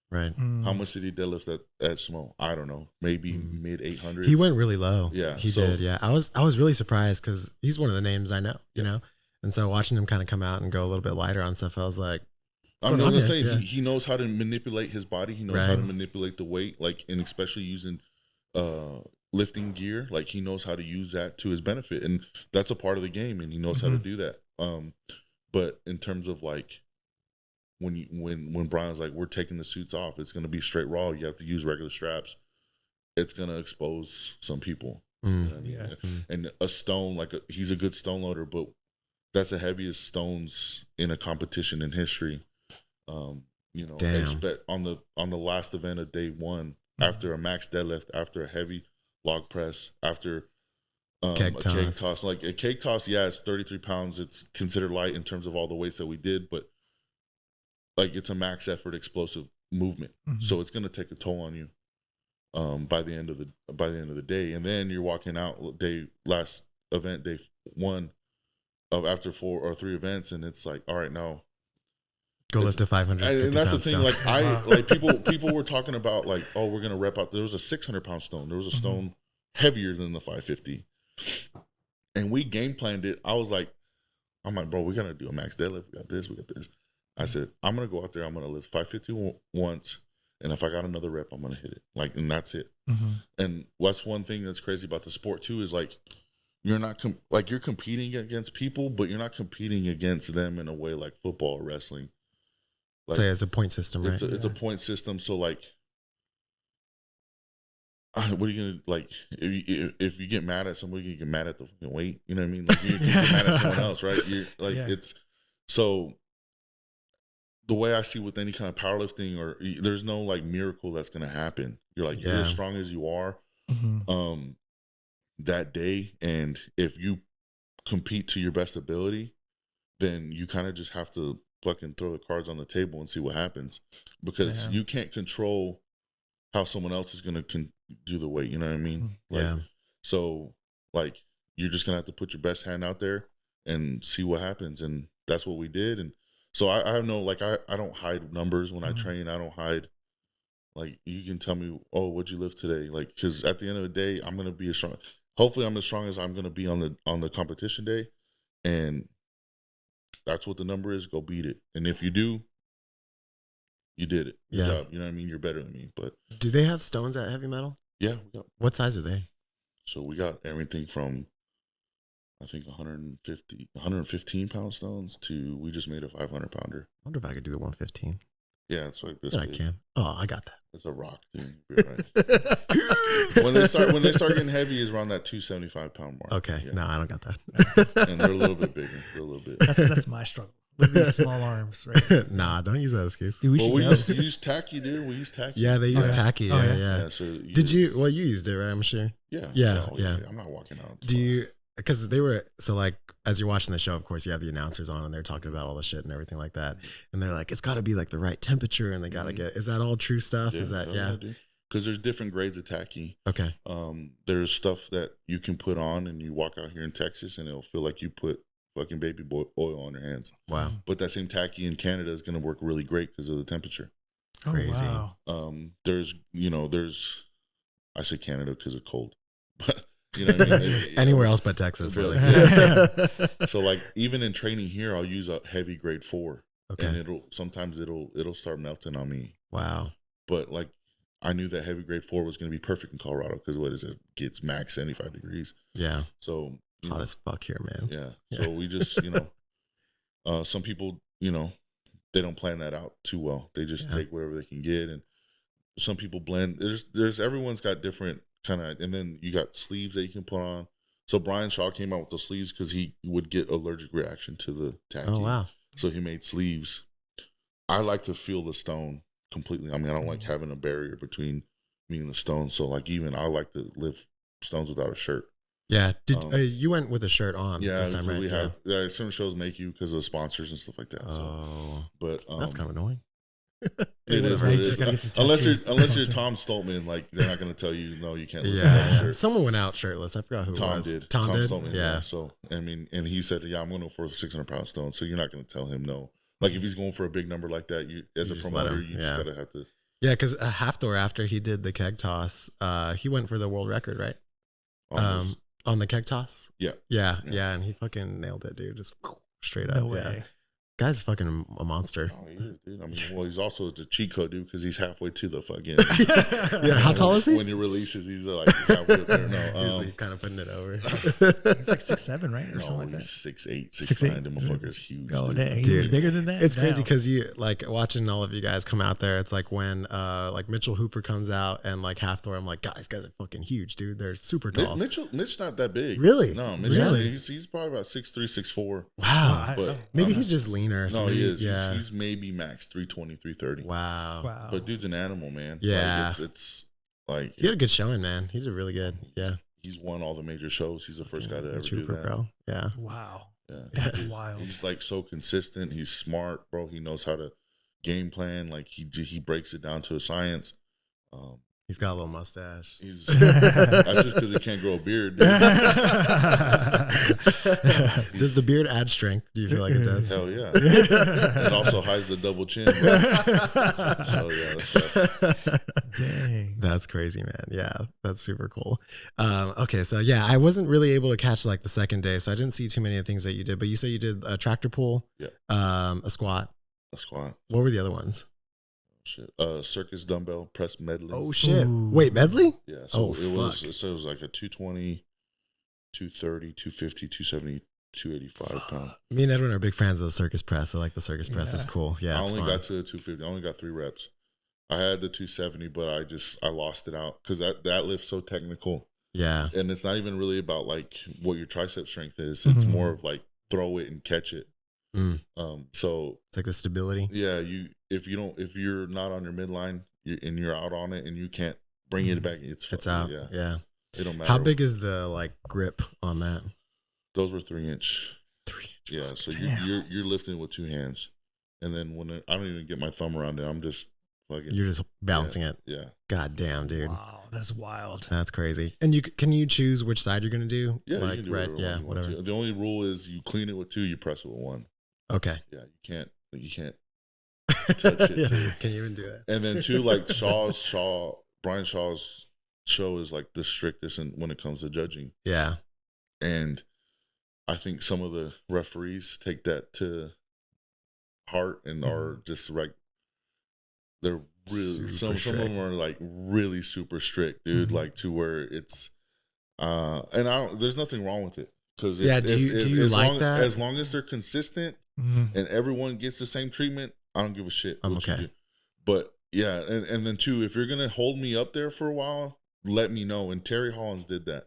Right. How much did he deadlift at Smo? I don't know. Maybe mid 800s. He went really low. Yeah, he did. Yeah, I was really surprised because he's one of the names I know. You know, and so watching him kind of come out and go a little bit lighter on stuff, I was like, I'm gonna say he knows how to manipulate his body. He knows how to manipulate the weight, like, and especially using lifting gear. Like he knows how to use that to his benefit, and that's a part of the game, and he knows how to do that. But in terms of like, when Brian's like, we're taking the suits off, it's going to be straight raw. You have to use regular straps. It's going to expose some people. You know what I mean? And a stone, like he's a good stone loader, but that's the heaviest stones in a competition in history. You know, expect on the last event of day one, after a max deadlift, after a heavy log press, after a cake toss. Like a cake toss, it's 33 pounds. It's considered light in terms of all the weights that we did, but like it's a max effort explosive movement. So it's going to take a toll on you by the end of the day. And then you're walking out last event, day one of after 4 or 3 events, and it's like, all right, now go lift a 500. And that's the thing. Like people were talking about like, oh, we're going to rep out. There was a 600-pound stone. There was a stone heavier than the 550. And we game planned it. I'm like, bro, we got to do a max deadlift. We got this. I said, I'm going to go out there. I'm going to lift 550 once. And if I got another rep, I'm going to hit it. Like, and that's it. And what's one thing that's crazy about the sport too, is like, you're not you're competing against people, but you're not competing against them in a way like football or wrestling. Like, so it's a point system, right? It's a point system. So like, what are you gonna like? If you get mad at somebody, you get mad at the fucking weight. You know what I mean? Like you get mad at someone else, right? You're like it's so. The way I see with any kind of powerlifting, or there's no like miracle that's gonna happen. You're like you're as strong as you are that day, and if you compete to your best ability, then you kind of just have to fucking throw the cards on the table and see what happens, because you can't control how someone else is gonna do the weight. You know what I mean? Like, so like you're just gonna have to put your best hand out there and see what happens, and that's what we did. And so I have no, like, I don't hide numbers when I train. I don't hide, like, you can tell me, oh, what'd you lift today? Like, because at the end of the day, I'm going to be hopefully I'm as strong as I'm going to be on the competition day. And that's what the number is. Go beat it. And if you do, you did it. Good job. You know what I mean? You're better than me. But do they have stones at heavy metal? Yeah. What size are they? So we got everything from, I think 115 pound stones to, we just made a 500 pounder. I wonder if I could do the 115. Yeah, it's like this. Yeah, I can. Oh, I got that. It's a rock thing. Right. when they start getting heavy, is around that 275 pound mark. Okay, no, I don't got that. And they're a little bit bigger. That's my struggle with these small arms. Right? Nah, don't use that excuse. Dude, we use tacky, dude. We use tacky. Yeah, they use tacky. Yeah. So you used it, right? I'm sure. Yeah. I'm not walking out. Do you? Because they were, so like, as you're watching the show, of course, you have the announcers on and they're talking about all the shit and everything like that. And they're like, it's got to be like the right temperature and they got to get, is that all true stuff? Is that, Because there's different grades of tacky. Okay. There's stuff that you can put on and you walk out here in Texas and it'll feel like you put fucking baby oil on your hands. Wow. But that same tacky in Canada is going to work really great because of the temperature. Crazy. Oh, wow. There's I say Canada because it's cold, but you know what I mean? Anywhere else but Texas, really. Yeah. So like even in training here, I'll use a heavy grade 4. Okay. And sometimes it'll start melting on me. Wow. But like I knew that heavy grade 4 was going to be perfect in Colorado because what is it? Gets max 75 degrees. Yeah. So hot as fuck here, man. Yeah. So we just some people they don't plan that out too well. They just take whatever they can get, and some people blend. There's everyone's got different kind of, and then you got sleeves that you can put on. So Brian Shaw came out with the sleeves because he would get allergic reaction to the tacky. Oh wow. So he made sleeves. I like to feel the stone completely. I mean, I don't like having a barrier between me and the stone. So like even I like to lift stones without a shirt. Yeah. Did you went with a shirt on? Yeah, this time, right? we have certain shows make you because of sponsors and stuff like that. Oh, so, but that's kind of annoying. It is what it is. Unless you're Tom Stoltman, like they're not going to tell you no, you can't. Lift that shirt. Someone went out shirtless. I forgot who Tom it was. did. Tom did. Stoltman, yeah. So I mean, and he said, "Yeah, I'm going for a 600-pound stone." So you're not going to tell him no. Like if he's going for a big number like that, you as a promoter, you just gotta have to. Yeah, because Hafthor, after he did the keg toss, he went for the world record, right? Almost. On the keg toss. Yeah, and he fucking nailed it, dude. Just straight up. No way. Yeah. Guy's fucking a monster. Oh, he is, dude. I mean, well, he's also the cheat code, dude, because he's halfway to the fucking. Yeah, how tall is he? When he releases, he's like halfway up there. No, he's kind of putting it over. He's like 6'7", right, or something like that. He's 6'8", 6'9". The motherfucker's huge. Oh, dang, dude, bigger than that. It's crazy because you like watching all of you guys come out there. It's like when like Mitchell Hooper comes out and like Hafthor. I'm like, guys are fucking huge, dude. They're super tall. Mitch not that big. Really? No, Mitch. Really? He's probably about 6'3", 6'4". Wow. But maybe he's just leaner. No, he is. Yeah. He's maybe max 320, 330. Wow. But dude's an animal, man. Yeah. Like, it's like he had a good showing, man. He did really good. Yeah. He's won all the major shows. He's the first guy to ever Trooper, do that. bro. Yeah. Wow. Yeah. That's wild. He's like so consistent. He's smart, bro. He knows how to game plan. Like he breaks it down to a science. He's got a little mustache. That's just because he can't grow a beard. Dude. Does the beard add strength? Do you feel like it does? Hell yeah. It also hides the double chin. Bro. So yeah, Dang. That's crazy, man. Yeah, that's super cool. Okay, so yeah, I wasn't really able to catch like the second day, so I didn't see too many of the things that you did. But you said you did a tractor pull, a squat. What were the other ones? Shit. Circus dumbbell press medley. Oh shit! Ooh. Wait, medley? Yeah. So it was like a 220, 230, 250, 270, 285 pound. Me and Edwin are big fans of the circus press. I like the circus press. It's cool. Yeah. I only got to the 250. I only got 3 reps. I had the 270, but I lost it out because that lift's so technical. Yeah. And it's not even really about like what your tricep strength is. It's more of like throw it and catch it. So it's like the stability. Yeah, if you're not on your midline and you're out on it and you can't bring it back, it's out. Yeah, yeah. It don't matter. How big is the like grip on that? Those were 3-inch. 3-inch. Yeah, so you're lifting with 2 hands, and then when I don't even get my thumb around it, I'm just fucking. You're just balancing it. Yeah. God damn, dude. Wow, that's wild. That's crazy. And can you choose which side you're gonna do? Yeah, like you can do right. Yeah, whatever. The only rule is you clean it with 2, you press it with 1. Okay. Yeah, you can't touch it. Yeah. Can you even do that? And then 2, like Brian Shaw's show is like the strictest when it comes to judging. Yeah. And I think some of the referees take that to heart and are just like they're really some of them are like really super strict, dude. Like to where it's and there's nothing wrong with it. Because do you like that? As long as they're consistent and everyone gets the same treatment, I don't give a shit. I'm okay. But yeah, and then 2, if you're gonna hold me up there for a while, let me know. And Terry Hollins did that,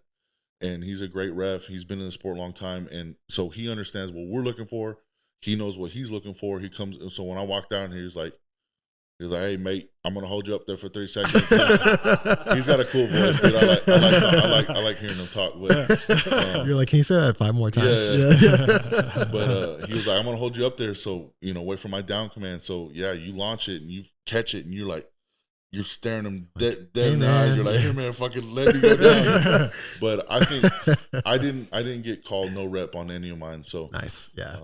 and he's a great ref. He's been in the sport a long time, and so he understands what we're looking for. He knows what he's looking for. He comes. So when I walk down here, he's like, "Hey mate, I'm gonna hold you up there for 3 seconds." He's got a cool voice, dude. I like hearing him talk. But you're like, can you say that 5 more times? Yeah. But he was like, "I'm gonna hold you up there, so wait for my down command." So yeah, you launch it and you catch it, and you're you're staring them dead in the eyes. You're like, hey man, fucking let me go down. But I think I didn't get called no rep on any of mine. So nice. Yeah.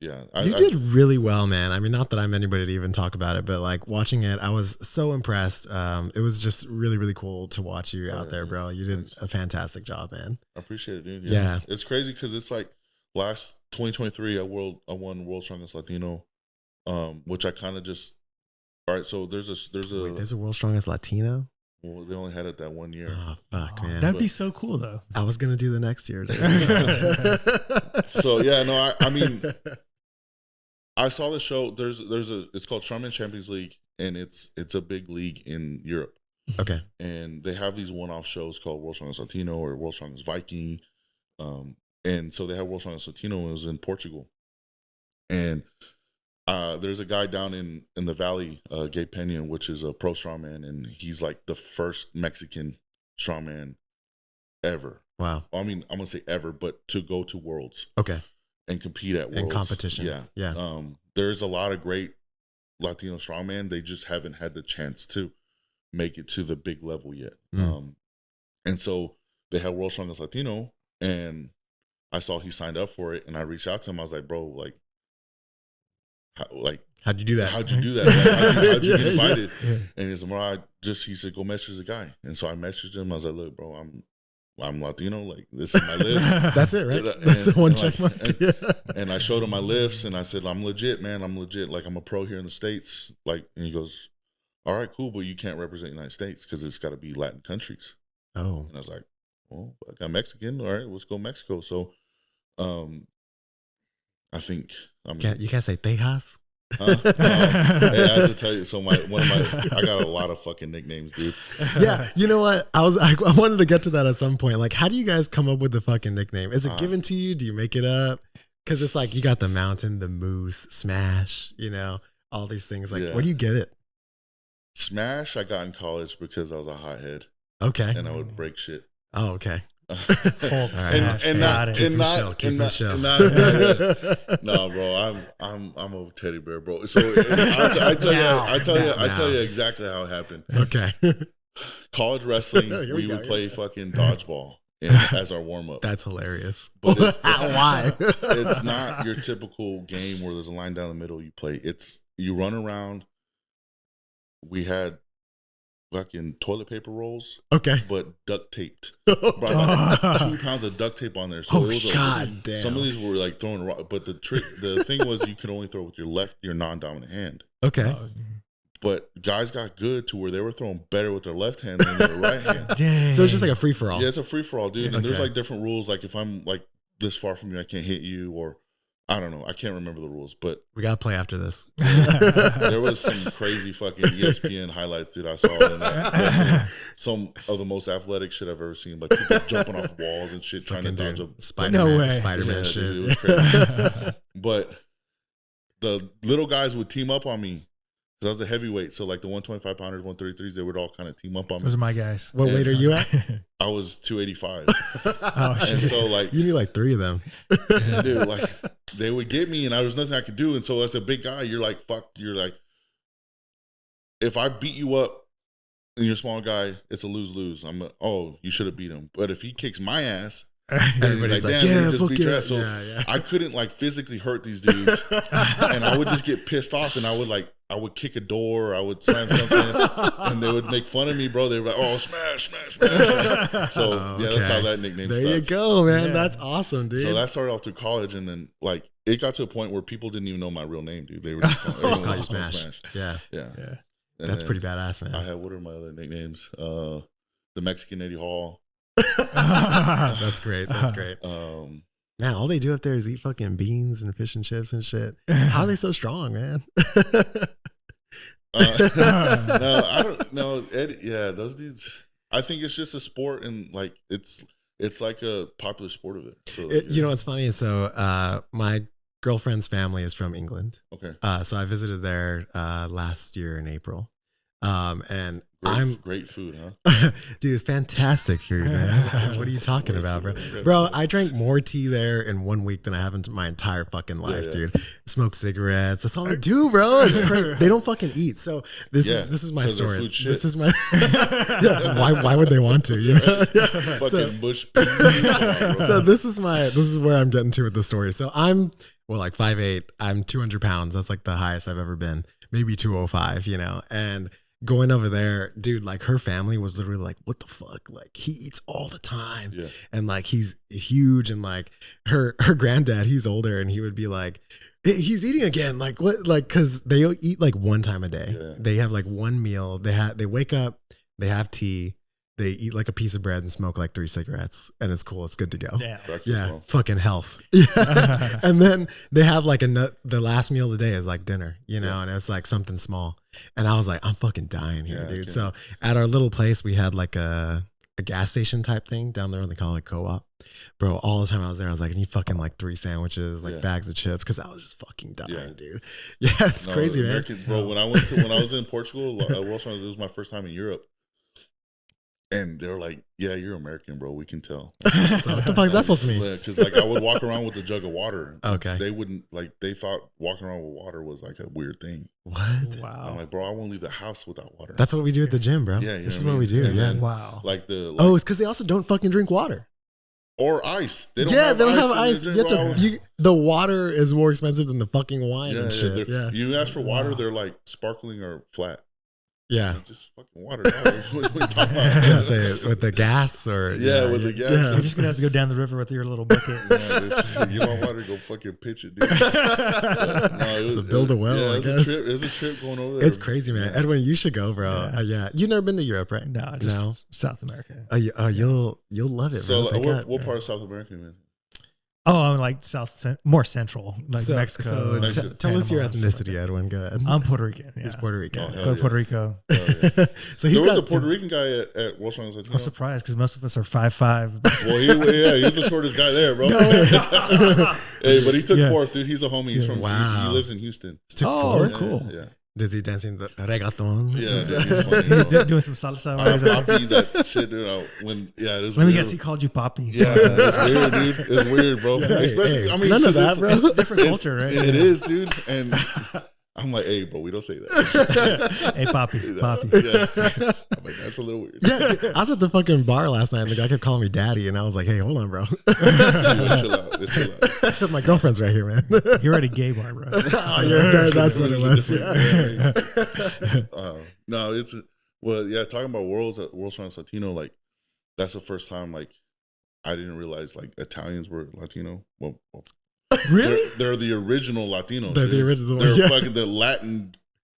Yeah. You did really well, man. I mean, not that I'm anybody to even talk about it, but like watching it, I was so impressed. It was just really, really cool to watch you out there, bro. You did a fantastic job, man. I appreciate it, dude. Yeah. It's crazy because it's like last 2023, I won World's Strongest Latino, which I kind of just, all right, so there's a World's Strongest Latino? Well, they only had it that 1 year. Oh, fuck, man. That'd be so cool, though. I was going to do the next year. So, yeah, no, I mean, I saw the show. It's called Strongman Champions League, and it's a big league in Europe. Okay. And they have these one-off shows called World's Strongest Latino or World's Strongest Viking. And so they have World's Strongest Latino, and it was in Portugal. And there's a guy down in the valley, Gabe Pena, which is a pro strongman, and he's like the first Mexican strongman ever. Wow. Well, I mean, I'm gonna say ever, but to go to Worlds. Okay. And compete at Worlds. In competition. Yeah. There's a lot of great Latino strongman. They just haven't had the chance to make it to the big level yet. And so they had World's Strongest Latino, and I saw he signed up for it, and I reached out to him. I was like, bro, like, how'd you do that? How'd you do that? Like, how'd you get invited? Yeah. And he said, well, he said, go message the guy. And so I messaged him. I was like, look, bro, I'm Latino. Like, this is my list. That's it, right? That's the one check mark. And I showed him my lifts, and I said, I'm legit, man. I'm legit. Like, I'm a pro here in the States. Like, and he goes, all right, cool, but you can't represent the United States because it's got to be Latin countries. Oh. And I was like, well, I got Mexican. All right, let's go Mexico. So, I think you can't say Tejas. Hey, I have to tell you. So I got a lot of fucking nicknames, dude. Yeah, you know what? I wanted to get to that at some point. Like, how do you guys come up with the fucking nickname? Is it given to you? Do you make it up? Because it's like you got the Mountain, the Moose, Smash. You know, all these things. Like, where do you get it? Smash, I got in college because I was a hothead. Okay. And I would break shit. Oh, okay. No, bro, I'm a teddy bear, bro. So I tell you exactly how it happened. Okay. College wrestling, we would play fucking dodgeball as our warm up. That's hilarious. But why? It's not your typical game where there's a line down the middle you play. You run around. We had fucking toilet paper rolls, okay, but duct taped. About 2 pounds of duct tape on there. So God damn. Some of these were like throwing rock, but the thing was you could only throw with your non-dominant hand. Okay. But guys got good to where they were throwing better with their left hand than their right hand. Dang. So it's just like a free for all. Yeah, it's a free for all, dude. And there's like different rules. Like if I'm like this far from you, I can't hit you, or I don't know. I can't remember the rules, but we gotta play after this. There was some crazy fucking ESPN highlights, dude. I saw in that. Some of the most athletic shit I've ever seen, like people jumping off walls and shit, trying to dodge a Spider-Man shit. Dude, it was crazy. But the little guys would team up on me. I was a heavyweight, so like the 125 pounders, 133s, they would all kind of team up on me. Those are my guys. What weight are you at? I was 285. Oh shit! And so like you need like 3 of them, dude. Like they would get me, and there was nothing I could do. And so as a big guy, you're like, fuck. You're like, if I beat you up and you're a small guy, it's a lose-lose. You should have beat him. But if he kicks my ass, everybody's like, damn, yeah, just beat your ass. So I couldn't like physically hurt these dudes, and I would just get pissed off, and I would kick a door, I would slam something, and they would make fun of me, bro. They were like, "Oh, smash, smash, smash!" So that's how that nickname. There you go, man. Yeah. That's awesome, dude. So that started off through college, and then like it got to a point where people didn't even know my real name, dude. They were just calling you Smash. Yeah. And that's pretty badass, man. I had what are my other nicknames? The Mexican Eddie Hall. That's great. That's great. Man, all they do up there is eat fucking beans and fish and chips and shit. How are they so strong, man? No, I don't know. Those dudes. I think it's just a sport, and like it's like a popular sport of it. So, you know what's funny? So my girlfriend's family is from England. Okay. So I visited there last year in April. And Great food, huh? dude, it's fantastic food, man. What are you talking about, bro? Bro, I drank more tea there in 1 week than I have in my entire fucking life, dude. Smoke cigarettes. That's all they do, bro. It's crazy. They don't fucking eat. So this is my story. This is my why would they want to? You know? Fucking bush. So this is where I'm getting to with the story. So I'm like 5'8". I'm 200 pounds. That's like the highest I've ever been. Maybe 205, you know, and going over there, dude, like her family was literally like, what the fuck? Like he eats all the time. Yeah. And like he's huge. And like her granddad, he's older, and he would be like, hey, he's eating again. Like what? Like, cause they eat like one time a day. Yeah. They have like one meal. They wake up, they have tea, they eat like a piece of bread and smoke like 3 cigarettes, and it's cool. It's good to go. Damn. Yeah. Fucking health. Yeah. And then they have like the last meal of the day is like dinner, you know, and it's like something small. And I was like, I'm fucking dying here, dude. So at our little place, we had like a gas station type thing down there. They call it co-op. Bro, all the time I was there, I was like, I need fucking like 3 sandwiches, like bags of chips, because I was just fucking dying, dude. Yeah, it's crazy, man. Bro, when I was in Portugal, it was my first time in Europe. And they were like, yeah, you're American, bro. We can tell. So what the fuck is that supposed to mean? Because like I would walk around with a jug of water. Okay. They wouldn't, like, they thought walking around with water was like a weird thing. What? Wow. I'm like, bro, I won't leave the house without water. That's what we do at the gym, bro. Yeah, this is what we do. And then, wow. Like it's because they also don't fucking drink water. Or ice. They don't have ice. The water is more expensive than the fucking wine and shit. Yeah. You ask for water, they're like sparkling or flat. Yeah, just fucking water. What are you talking about? Say it with the gas or with the gas. Yeah. You're just gonna have to go down the river with your little bucket. You want water? Go fucking pitch it, dude. Build a well. Yeah, it was a trip going over there. It's crazy, man. Edwin, you should go, bro. You've never been to Europe, right? No, just South America. You'll love it. So, bro. what part of South America, man? Oh, I'm like more central, like Mexico. Tell us your ethnicity, Edwin. Go ahead. I'm Puerto Rican. Yeah. He's Puerto Rican. Go to Puerto Rico. So there was a Puerto Rican guy at World Strongest Latino. I'm surprised because most of us are 5'5". Well, he's the shortest guy there, bro. Hey, but he took fourth, dude. He's a homie. He's from. He lives in Houston. Cool. Yeah. Does he dancing the reggaeton? Yeah, he's funny. He's doing some salsa. Poppy, that shit, dude. Let me guess, he called you Poppy. Yeah, it's weird, dude. It's weird, bro. Especially, I mean, none of that, bro. It's a different culture, right? It is, dude. And I'm like, hey, bro, we don't say that. Hey, Poppy. Yeah. I'm like, that's a little weird. Yeah, dude, I was at the fucking bar last night, and the guy kept calling me daddy, and I was like, hey, hold on, bro. Chill out. My girlfriend's right here, man. You're at a gay bar, bro. That's what it was. No, talking about World Strongest Latino, like, that's the first time, like, I didn't realize, like, Italians were Latino. Well, really? They're the original Latinos. They're the original. They're fucking the Latin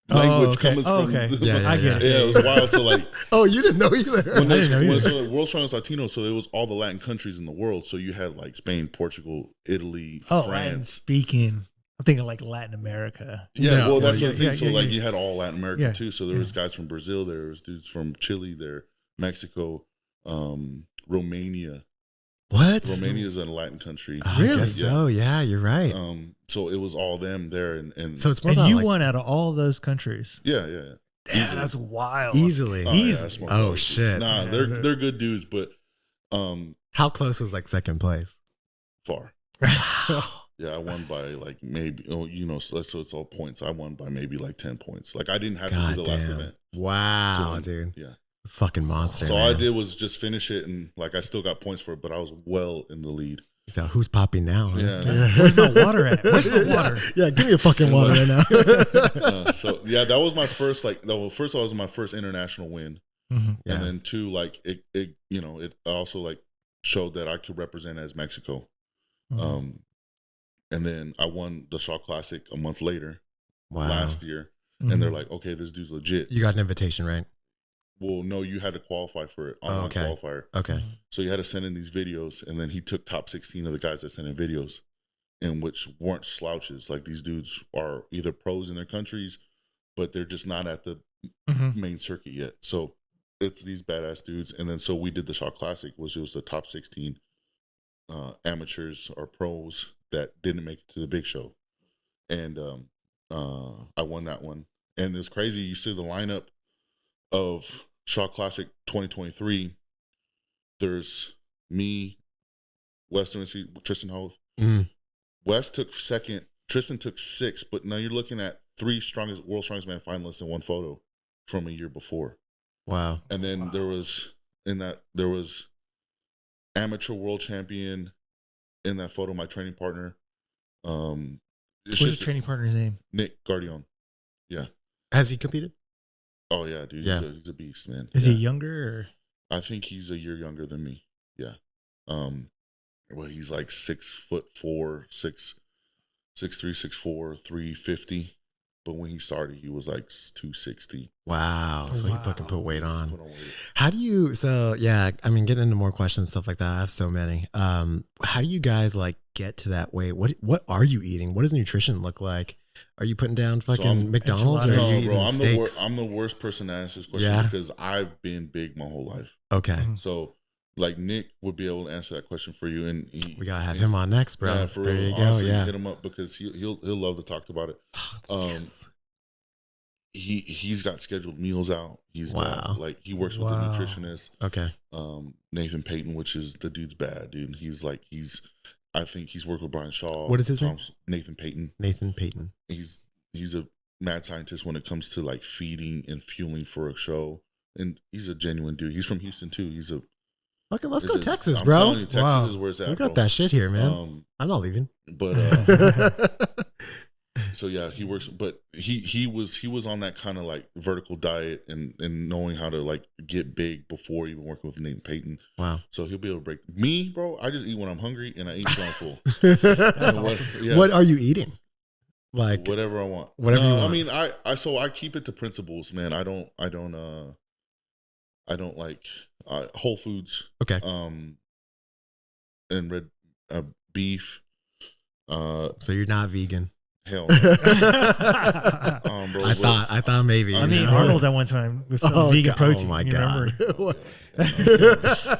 language comes from. Okay. I get it. Yeah, it was wild. So like, you didn't know either. I didn't know either. So World Strongest Latino, so it was all the Latin countries in the world. So you had like Spain, Portugal, Italy, France. Latin speaking. I'm thinking like Latin America. Yeah, well, that's the thing. So like you had all Latin America too. So there was guys from Brazil, there was dudes from Chile, there, Mexico, Romania. What? Romania is a Latin country. Really? So yeah, you're right. So it was all them there, and so it's more about, you won out of all those countries. Yeah. Damn, that's wild. Easily. Shit. Nah, they're good dudes, but how close was like second place? Far. Yeah, I won by like maybe so it's all points. I won by maybe like 10 points. Like I didn't have to do the last event. Wow, dude. Yeah. Fucking monster. So all I did was just finish it, and like I still got points for it, but I was well in the lead. So who's popping now? Huh? Yeah. Where's my water at? Where's my water? Yeah, give me a fucking water right now. That was my first first of all, it was my first international win. Mm-hmm. Yeah. And then 2, like it also like showed that I could represent as Mexico. Mm-hmm. And then I won the Shaw Classic a month later, last year. Mm-hmm. And they're like, okay, this dude's legit. You got an invitation, right? Well, no, you had to qualify for it on qualifier. Okay. So you had to send in these videos, and then he took top 16 of the guys that sent in videos, in which weren't slouches. Like these dudes are either pros in their countries, but they're just not at the main circuit yet. So it's these badass dudes. And then so we did the Shaw Classic, which was the top 16 amateurs or pros that didn't make it to the big show. And I won that one. And it's crazy. You see the lineup. of Shaw Classic 2023, there's me, Western, Tristan Hoth. West took second. Tristan took 6th, but now you're looking at 3 world strongest man finalists in one photo from a year before. Wow. And then there was amateur world champion in that photo, my training partner. What's his training partner's name? Nick Guardion. Yeah. Has he competed? Oh yeah, dude. Yeah. He's a beast, man. Is he younger or? I think he's a year younger than me. Yeah. Well, he's like 6'4", 6'3", 6'4", 350. But when he started, he was like 260. Wow. So he fucking put weight on. Put on weight. How do you, so yeah, I mean, getting into more questions, stuff like that. I have so many. How do you guys like get to that weight? What are you eating? What does nutrition look like? Are you putting down fucking McDonald's or are you eating steaks? I'm the worst person to answer this question because I've been big my whole life. Okay. So like Nick would be able to answer that question for you, and we gotta have him on next, bro. Yeah, for there real. you go. Honestly, yeah, hit him up because he'll love to talk about it. Yes. He's got scheduled meals out. He's got, like, he works with a nutritionist. Okay. Nathan Payton, which is the dude's bad dude. I think he's worked with Brian Shaw. What is his name? Nathan Payton. Nathan Payton. He's a mad scientist when it comes to like feeding and fueling for a show, and he's a genuine dude. He's from Houston too. Okay, let's go Texas, I'm bro. telling you, Texas is where it's at. We got that shit here, man. I'm not leaving. But so yeah, he works, but he was on that kind of like vertical diet and knowing how to like get big before even working with Nathan Payton. Wow. So he'll be able to break me, bro. I just eat when I'm hungry and I eat when I'm full. That's awesome. What are you eating? Like whatever I want. Whatever you want. I mean, I keep it to principles, man. I don't like Whole Foods. Okay. And red beef. So you're not vegan. Hell no. Bro, I thought maybe. I mean, Arnold at one time with some vegan protein. Oh my god!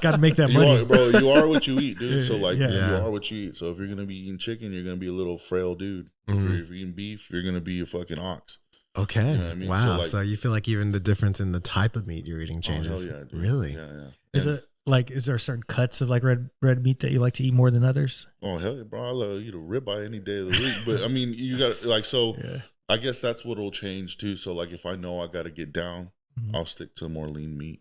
Got to make that money, bro. You are what you eat, dude. So like, you are what you eat. So if you're gonna be eating chicken, you're gonna be a little frail dude. If you're eating beef, you're gonna be a fucking ox. Okay. You know what I mean? Wow. So you feel like even the difference in the type of meat you're eating changes? Oh, hell yeah, dude. Really? Yeah. Is there certain cuts of like red meat that you like to eat more than others? Oh hell yeah, bro! I love eat a ribeye any day of the week. But I mean, you got like so. Yeah. I guess that's what'll change too. So like, if I know I got to get down, I'll stick to more lean meat.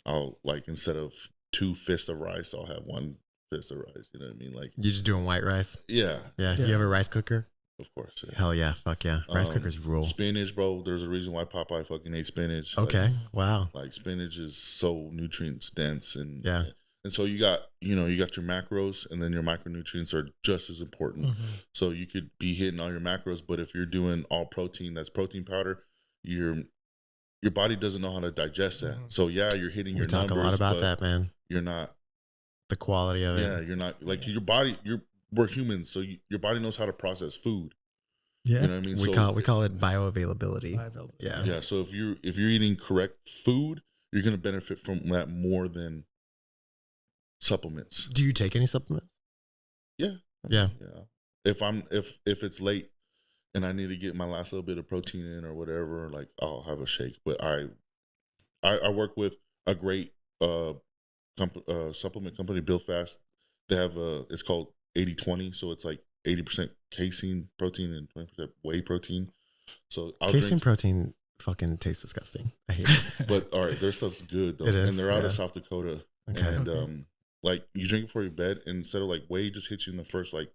I'll like instead of 2 fists of rice, I'll have 1 fist of rice. You know what I mean? Like you just doing white rice? Yeah. Yeah. You have a rice cooker? Of course. Yeah. Hell yeah. Fuck yeah. Rice cookers rule. Spinach, bro. There's a reason why Popeye fucking ate spinach. Okay. Like, wow. Like spinach is so nutrients dense and yeah. And so you got your macros and then your micronutrients are just as important. So you could be hitting all your macros, but if you're doing all protein, that's protein powder, your body doesn't know how to digest that. So yeah, you're hitting your numbers. We talk a lot about that, man. You're not the quality of it. Yeah, you're not like your body. We're humans, so your body knows how to process food. Yeah, you know what I mean. We call it bioavailability. Yeah, yeah. So if you're eating correct food, you're gonna benefit from that more than supplements. Do you take any supplements? Yeah. Yeah. If it's late and I need to get my last little bit of protein in or whatever, like I'll have a shake. But I work with a great supplement company, Build Fast. They have it's called 80-20, so it's like 80% casein protein and 20% whey protein. So casein protein fucking tastes disgusting. I hate it. But all right, their stuff's good though. It is, and they're out of South Dakota. Okay. And like you drink it before your bed, and instead of like whey just hits you in the first like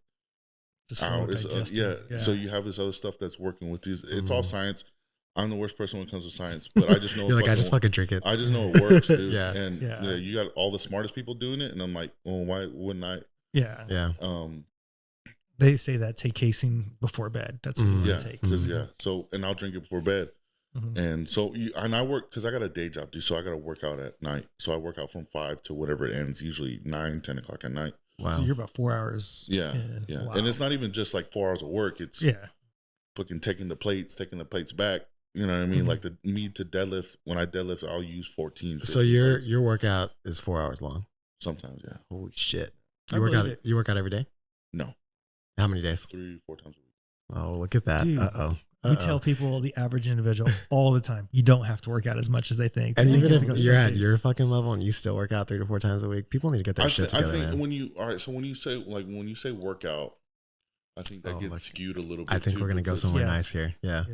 hour. So you have this other stuff that's working with these. It's all science. I'm the worst person when it comes to science, but I just know. You're like, I just fucking drink it. I just know it works, dude. Yeah. And you got all the smartest people doing it, and I'm like, oh, why wouldn't I? Yeah. Yeah. They say that take casein before bed. That's what you want to take. Because So, and I'll drink it before bed. And so, and I work because I got a day job, dude. So I got to work out at night. So I work out from 5 to whatever it ends, usually 9, 10 o'clock at night. Wow. So you're about 4 hours. Yeah. Yeah. Wow. And it's not even just like 4 hours of work. It's fucking taking the plates back. You know what I mean? Like the need to deadlift. When I deadlift, I'll use 14. So your workout is 4 hours long. Sometimes, yeah. Holy shit! You work out every day? No. How many days? 3-4 times a week. Oh, look at that. Uh We tell people, the average individual, all the time, you don't have to work out as much as they think. And They even think if you have to go you're 7 at days. your fucking level and you still work out 3 to 4 times a week, people need to get their shit together, I think man. when you say workout, I think that gets skewed a little bit. I think we're gonna go somewhere nice here. Yeah.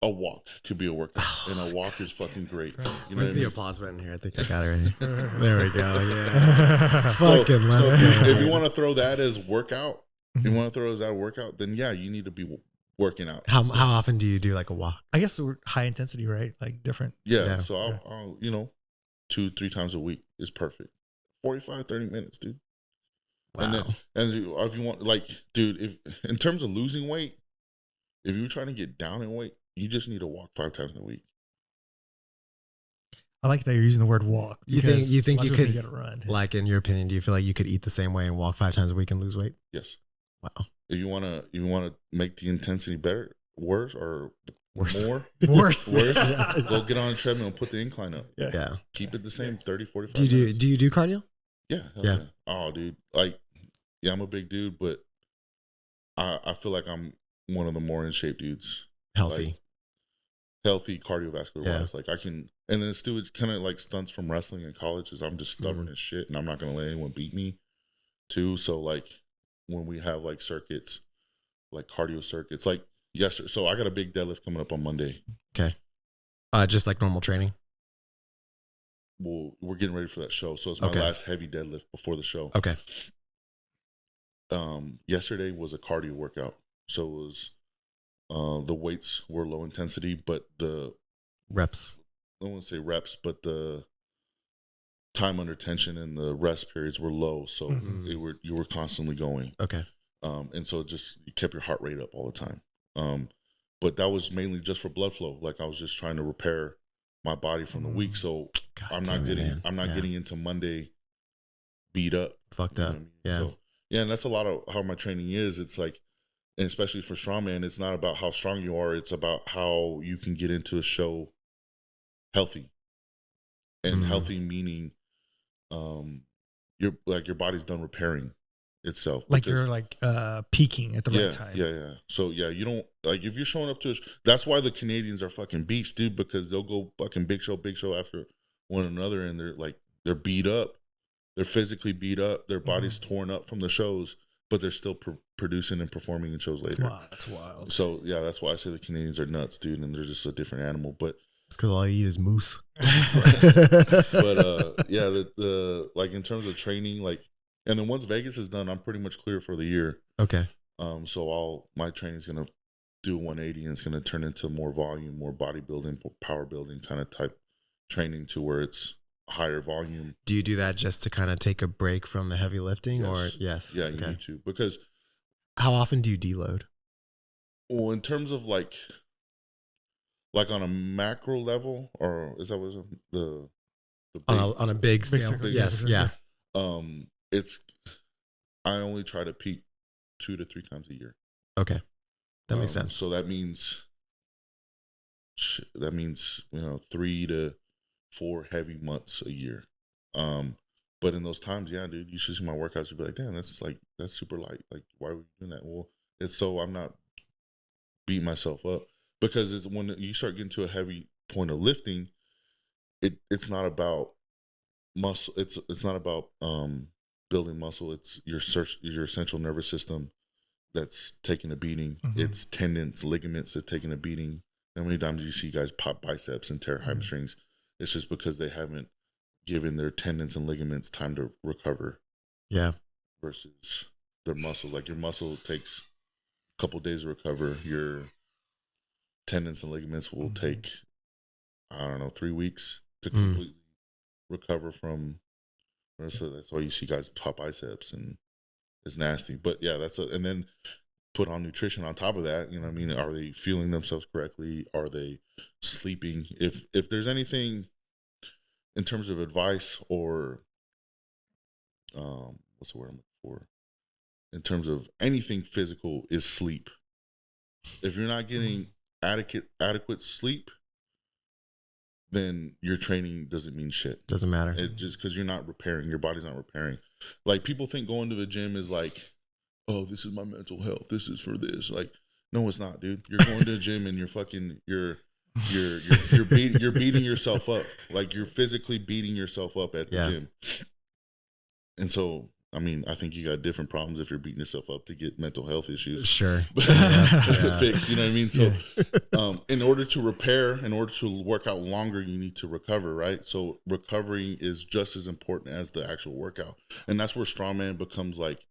A walk could be a workout, and a walk is fucking great. Right. You know Where's what I the mean? applause button here? I think I got it right here. There we go. Yeah. Fucking let's go. If you want to throw that as workout, then yeah, you need to be working out. How often do you do like a walk? I guess we're high intensity, right? Like different. Yeah. So I'll 2-3 times a week is perfect. 45, 30 minutes, dude. Wow. And if you want, like, dude, if in terms of losing weight, if you're trying to get down in weight, you just need to walk 5 times a week. I like that you're using the word walk. You think you could get run? Like, in your opinion, do you feel like you could eat the same way and walk 5 times a week and lose weight? Yes. Wow. If you wanna make the intensity worse, Worse. go get on a treadmill and put the incline up. Yeah. Keep it the same 30, 45 Do minutes. you do cardio? Yeah. Yeah. Oh, dude. Like, yeah, I'm a big dude, but I feel like I'm one of the more in shape dudes. Healthy. Like, healthy cardiovascular wise. Like I can, and then it's still kind of like stunts from wrestling in college is I'm just stubborn as shit and I'm not going to let anyone beat me too. So like when we have like circuits, like cardio circuits, like yesterday, so I got a big deadlift coming up on Monday. Okay. Just like normal training. Well, we're getting ready for that show. So it's my last heavy deadlift before the show. Okay. Yesterday was a cardio workout. So it was, the weights were low intensity, but the reps, I don't want to say reps, but the time under tension and the rest periods were low. So you were constantly going. Okay. And so you kept your heart rate up all the time. But that was mainly just for blood flow. Like I was just trying to repair my body from the week. So I'm not getting into Monday beat up. Fucked up. I mean? Yeah. So, yeah. And that's a lot of how my training is. It's like, and especially for strongman, it's not about how strong you are. It's about how you can get into a show healthy. And healthy meaning your body's done repairing itself. Like you're like peaking at the right time. Yeah. So yeah, you don't like if you're showing up to that's why the Canadians are fucking beasts, dude, because they'll go fucking big show after one another and they're beat up. They're physically beat up. Their body's torn up from the shows, but they're still producing and performing in shows later. Wow, that's wild. So yeah, that's why I say the Canadians are nuts, dude, and they're just a different animal. But it's because all I eat is moose. But yeah, the like in terms of training, like, and then once Vegas is done, I'm pretty much clear for the year. Okay. So my training is gonna do 180, and it's gonna turn into more volume, more bodybuilding, power building kind of type training to where it's higher volume. Do you do that just to kind of take a break from the heavy lifting, or yes? Yeah, you need to, because how often do you deload? Well, in terms of like on a macro level, or is that what the big, on a big scale? Yes, yeah. It's I only try to peak 2 to 3 times a year. Okay, that makes sense. So that means 3 to 4 heavy months a year. But in those times, yeah, dude, you should see my workouts. You'd be like, damn, that's super light. Like, why are we doing that? Well, it's so I'm not beating myself up, because it's when you start getting to a heavy point of lifting, it's not about muscle. It's not about building muscle. It's your central nervous system that's taking a beating. It's tendons, ligaments that's taking a beating. How many times do you see guys pop biceps and tear hamstrings? It's just because they haven't given their tendons and ligaments time to recover. Yeah. Versus their muscles. Like your muscle takes a couple of days to recover. Your tendons and ligaments will take, 3 weeks to completely recover from. So that's why you see guys pop biceps, and it's nasty. But yeah, and then put on nutrition on top of that. You know what I mean? Are they fueling themselves correctly? Are they sleeping? If there's anything in terms of advice, or what's the word I'm looking for? In terms of anything physical, is sleep. If you're not getting adequate sleep, then your training doesn't mean shit. Doesn't matter. It just because you're not repairing, your body's not repairing. Like people think going to the gym is like, oh, this is my mental health. This is for this. Like, No, it's not, dude. You're going to the gym and you're beating yourself up. Like you're physically beating yourself up at the gym. And so, I mean, I think you got different problems if you're beating yourself up to get mental health issues. Sure. Fixed, you know what I mean? So in order to repair, in order to work out longer, you need to recover, right? So recovering is just as important as the actual workout. And that's where strongman becomes like,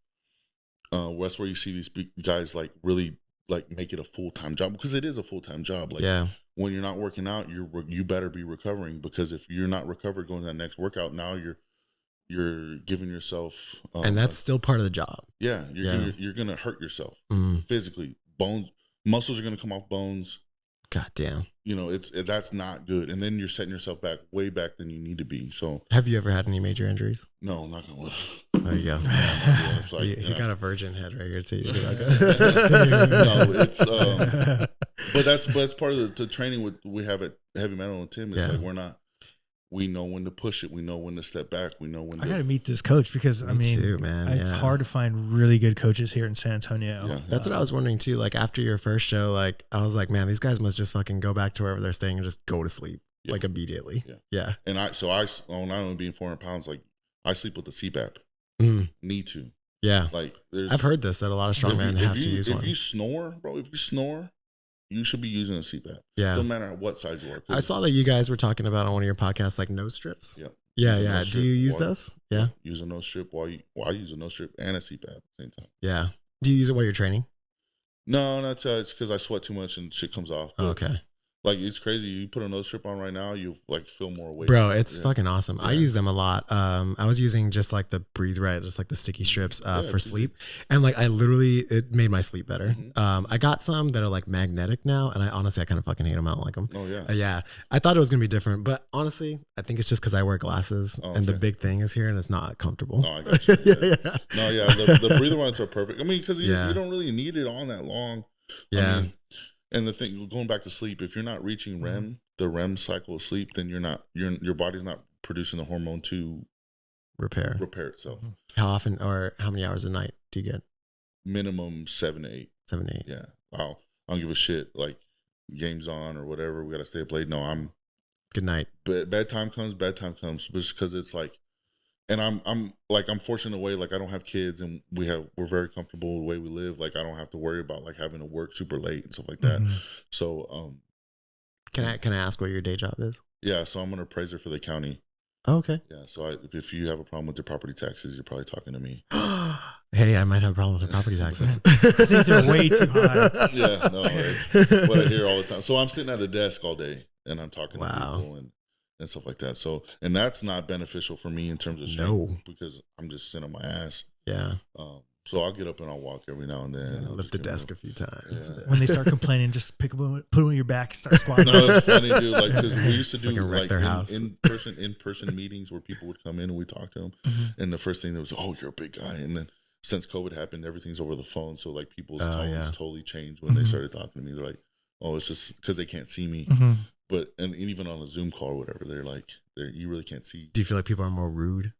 that's where you see these big guys like really like make it a full-time job, because it is a full-time job. Like when you're not working out, you better be recovering, because if you're not recovered going to that next workout, now you're giving yourself and that's still part of the job. You're gonna hurt yourself physically. Muscles are gonna come off bones. God damn. You know, that's not good. And then you're setting yourself back way back than you need to be. So have you ever had any major injuries? No, not gonna lie. There you go. It's like, you got a virgin head right here too. No, it's but that's part of the training we have at Heavy Metal and Tim. It's like we know when to push it. We know when to step back. We know when I got to meet this coach, because I mean, too, man. It's hard to find really good coaches here in San Antonio. Yeah. That's what I was wondering too. Like after your first show, like I was like, man, these guys must just fucking go back to wherever they're staying and just go to sleep like immediately. Yeah. And I not only being 400 pounds, like I sleep with the CPAP. Need to. Yeah. Like I've heard this, that a lot of strongmen have to use one. If you snore, bro, you should be using a CPAP. Yeah. No matter what size you are. I saw that you guys were talking about on one of your podcasts, like nose strips. Yeah. Do you use those? Yeah. Use a nose strip I use a nose strip and a CPAP at the same time. Yeah. Do you use it while you're training? No, it's because I sweat too much and shit comes off. Okay. Like it's crazy. You put a nose strip on right now, you like feel more weight. Bro, it's fucking awesome. I use them a lot. I was using just like the Breathe Right, just like the sticky strips for sleep. And like it made my sleep better. I got some that are like magnetic now, and I kind of fucking hate them. I don't like them. Oh yeah. Yeah. I thought it was gonna be different, but honestly, I think it's just because I wear glasses and the big thing is here and it's not comfortable. No, I got you. No, yeah. The breather ones are perfect. I mean, because you don't really need it on that long. Yeah. I mean, and the thing, going back to sleep, if you're not reaching the REM cycle of sleep, then your body's not producing the hormone to repair itself. How often or how many hours a night do you get? Minimum 7 to 8. 7 to 8. Yeah. I don't give a shit. Like game's on or whatever. We got to stay up late. No, I'm good night. Bedtime comes. Just because it's like, and I'm fortunate in a way, like I don't have kids and we're very comfortable the way we live. Like I don't have to worry about like having to work super late and stuff like that. So, can I ask what your day job is? Yeah. So I'm an appraiser for the county. Oh, okay. Yeah. So if you have a problem with your property taxes, you're probably talking to me. Hey, I might have a problem with the property taxes. I think they're way too high. Yeah. No, it's what I hear all the time. So I'm sitting at a desk all day and I'm talking to people and stuff like that. So, and that's not beneficial for me in terms of strength because I'm just sitting on my ass. Yeah. So I'll get up and I'll walk every now and then. I'll lift the desk a few times. Yeah. When they start complaining, just put them on your back, start squatting. No, it's funny, dude. Like, because we used to do like in person meetings where people would come in and we talk to them. And the first thing that was, oh, you're a big guy. And then since COVID happened, everything's over the phone. So like people's tones totally changed when they started talking to me. They're like, oh, it's just because they can't see me. But and even on a Zoom call or whatever, they're like, you really can't see. Do you feel like people are more rude?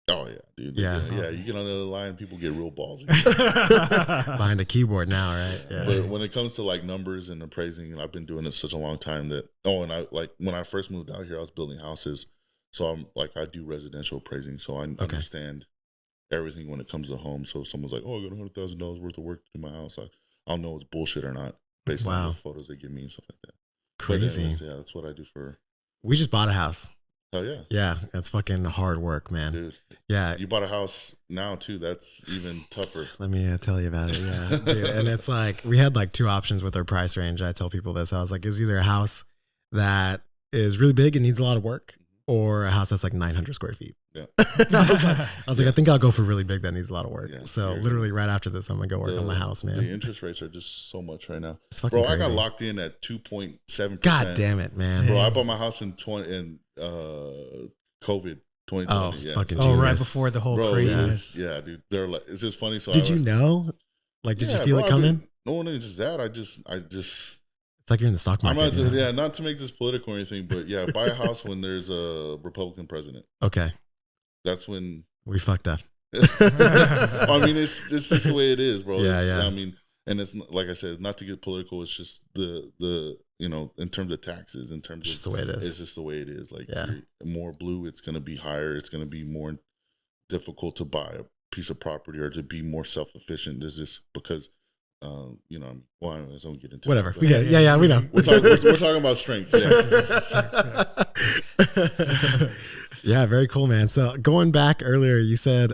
Oh yeah, dude. Yeah. You get on the other line, people get real ballsy behind a keyboard now, right? Yeah. But when it comes to like numbers and appraising, and I've been doing it such a long time that and I like when I first moved out here, I was building houses, so I'm like I do residential appraising, so I understand everything when it comes to home. So if someone's like, oh, I got $100,000 worth of work to do my house, I'll know it's bullshit or not based on the photos they give me and stuff like that. Crazy. Yeah, that's what I do for. We just bought a house. Oh yeah. Yeah, that's fucking hard work, man. Dude. Yeah. You bought a house now too. That's even tougher. Let me tell you about it. Yeah. Dude. And it's like we had like two options with our price range. I tell people this. I was like, it's either a house that is really big and needs a lot of work, or a house that's like 900 square feet. Yeah. I was like, I think I'll go for really big that needs a lot of work. Yeah, so literally right after this, I'm gonna go work on my house, man. The interest rates are just so much right now. It's fucking crazy. I got locked in at 2.7%. God damn it, man. Bro, I bought my house in COVID 2020. Oh, yeah. fucking right before the whole craziness. Yeah, dude. They're like, it's just funny. So did you know? Like, did you feel it coming? No one is just that. I just. It's like you're in the stock market. Not to make this political or anything, but yeah, buy a house when there's a Republican president. Okay. That's when we fucked up. I mean, it's just the way it is, bro. Yeah. I mean, and it's like I said, not to get political. It's just the in terms of taxes, in terms It's just of the way it is. it's just the way it is. Like Yeah. more blue, it's going to be higher. It's going to be more difficult to buy a piece of property or to be more self-efficient. This is because, well, I don't get into Whatever. it, We get it. Yeah, we know. We're talking about strength. Yeah. Yeah, very cool, man. So going back earlier, you said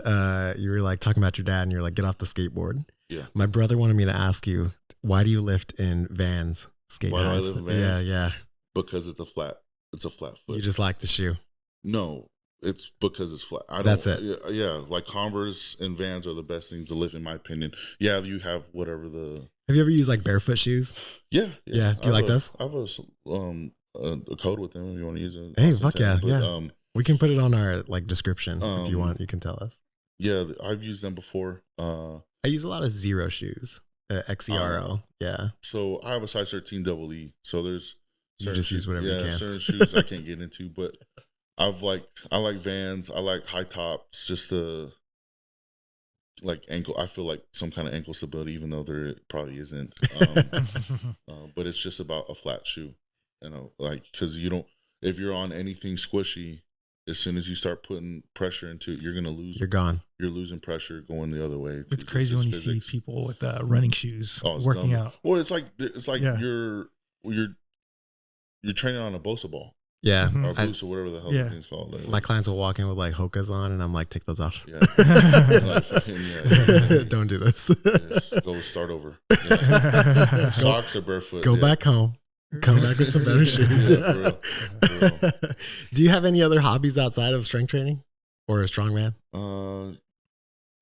you were like talking about your dad and you're like, get off the skateboard. Yeah. My brother wanted me to ask you, why do you lift in Vans? Skate Why do I highs? live in Vans? Yeah. Because it's a flat foot. You just like the shoe. No, it's because it's flat. That's it. Yeah, like Converse and Vans are the best things to lift, in my opinion. Yeah, you have whatever the. Have you ever used like barefoot shoes? Yeah. Yeah. Do you like those? I have a code with them if you want to use it. Hey, fuck yeah, yeah. We can put it on our like description if you want. You can tell us. Yeah, I've used them before. I use a lot of Zero shoes. XERO. Yeah. So I have a size 13 double E. So there's You just use whatever you can. certain shoes I can't get into, but I like Vans. I like high tops. Just like ankle. I feel like some kind of ankle stability, even though there probably isn't. But it's just about a flat shoe, like because you don't. If you're on anything squishy, as soon as you start putting pressure into it, you're gonna lose. You're gone. You're losing pressure going the other way. It's crazy when you see people with running shoes working out. Well, it's like Yeah. you're training on a Bosa ball. Yeah. Or Boost or whatever the hell the thing's called. My clients will walk in with like Hokas on, and I'm like, take those off. Yeah. Don't do this. Just go start over. Yeah. Socks or barefoot. Go back home. Come back with some better shoes. Yeah, for real. Do you have any other hobbies outside of strength training or a strongman?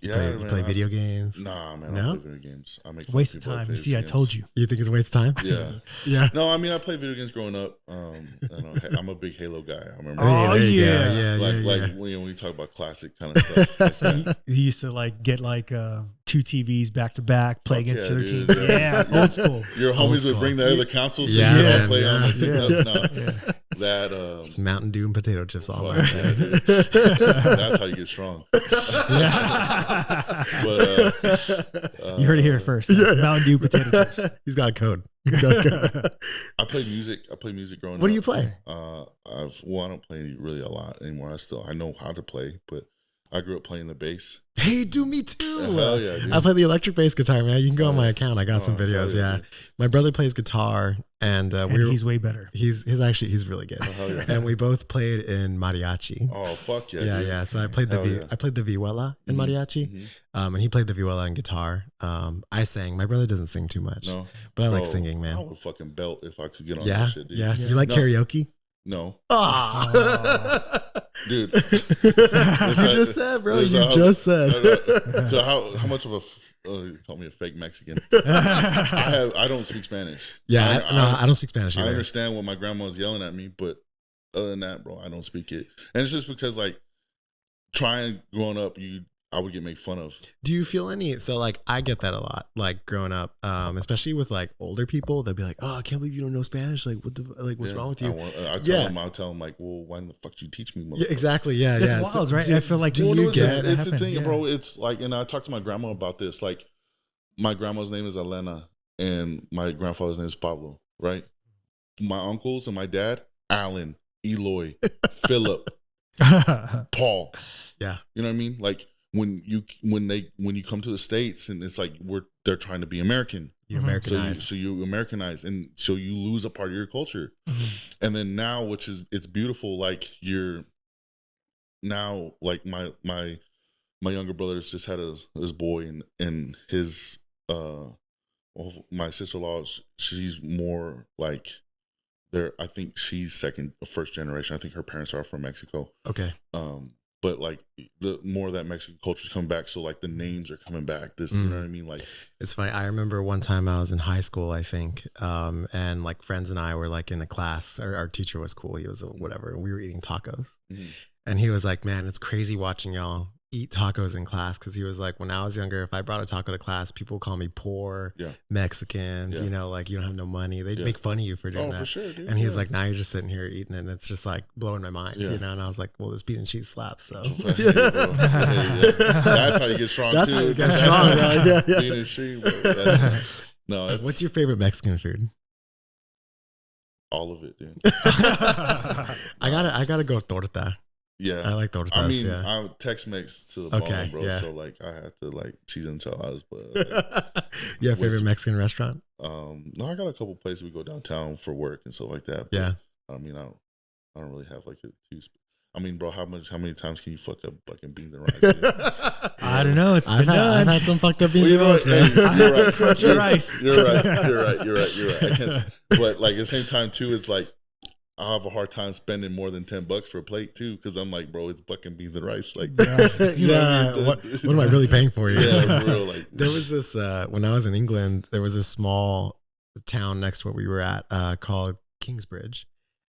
Yeah. You play video games? Nah, man. No? I don't play video games. I make Waste of time. You see, I told you. You think it's a waste of time? Yeah. Yeah. No, I mean, I played video games growing up. I'm a big Halo guy. I remember. Oh, yeah. Like when we talk about classic kind of stuff. So you used to like get like 2 TVs back to back, play against yeah, the other dude, team. yeah. Yeah, old school. Your homies would bring the other consoles so Yeah, you man, don't play on the Yeah. That Just Mountain Dew and potato chips all fuck, night. yeah, dude. That's how you get strong. Yeah. But You heard it here first. Guys. Mountain Dew potato chips. He's got a code. I play music growing up. What do you play? I don't play really a lot anymore. I know how to play, but I grew up playing the bass. Hey, do me too. Hell yeah, dude. I play the electric bass guitar, man. You can go on my account. I got some videos. hell yeah, Yeah. My brother plays guitar, and He's way better. he's really good. Hell yeah. And we both played in mariachi. Oh fuck yeah! Yeah, dude. yeah. So I played Hell yeah. I played the vihuela in mariachi, Mhm. and he played the vihuela and guitar. I sang. My brother doesn't sing too much, No, but I like Bro, singing, I man. would fucking belt if I could get on Yeah, that shit, dude. yeah. Yeah. You like No. karaoke? No, Ah, dude. you just said, bro. You just said. So how much of you call me a fake Mexican? I don't speak Spanish. Yeah, I don't speak Spanish I either. understand when my grandma was yelling at me, but other than that, bro, I don't speak it. And it's just because like growing up, I would get made fun of. Do you feel any? So like, I get that a lot. Like growing up, especially with like older people, they'll be like, "Oh, I can't believe you don't know Spanish. Like, what's wrong with you?" I'll tell them like, well, why the fuck did you teach me? Yeah, exactly. Yeah, It's yeah. wild, So right? do- I feel like do you you get get? It's the happen, thing, yeah. bro. It's like, and I talked to my grandma about this. Like, my grandma's name is Elena, and my grandfather's name is Pablo. Right? My uncles and my dad, Alan, Eloy, Philip, Paul. Yeah. You know what I mean? Like when you come to the States and it's like they're trying to be American. You Mhm. Americanized. So you Americanize, and so you lose a part of your culture. And then now, it's beautiful. Like now, like my younger brother's just had his boy, and his my sister-in-law, she's more like I think she's first generation. I think her parents are from Mexico. Okay. But like the more that Mexican culture's coming back, so like the names are coming back. You know what I mean? Like, It's funny. I remember one time I was in high school, I think, and like friends and I were like in a class. Our teacher was cool. He was whatever. We were eating tacos, Mhm. and he was like, "Man, it's crazy watching y'all eat tacos in class because he was like, when I was younger, if I brought a taco to class, people call me poor, Mexican, you know, like you don't have no money. They'd make fun of you for doing that. For sure, dude. And he was like, now you're just sitting here eating it, and it's just like blowing my mind, you know? And I was like, well, this beef and cheese slaps, so. That's how you get strong, That's too. how you get strong, yeah. Beef and cheese, no, what's your favorite Mexican food? All of it, dude. I gotta go torta. Yeah, I like tortas. I mean, I'm Tex-Mex to the bone, bro. Yeah. So like, I have to like cheese enchiladas, but you have a favorite Mexican restaurant? No, I got a couple places we go downtown for work and stuff like that. But, yeah, I mean, I don't really have like a too. I mean, bro, how many times can you fuck up fucking beans and rice? I don't know. It's been done. I've had some fucked up beans and rice, man. I had some crunchy rice. You're right. I can't say, but like at the same time too, it's like I have a hard time spending more than $10 for a plate too, because I'm like, bro, it's fucking beans and rice. Like, you know what I mean? What am I really paying for? Yeah, for real. Like, there was this when I was in England, there was a small town next to where we were at called Kingsbridge,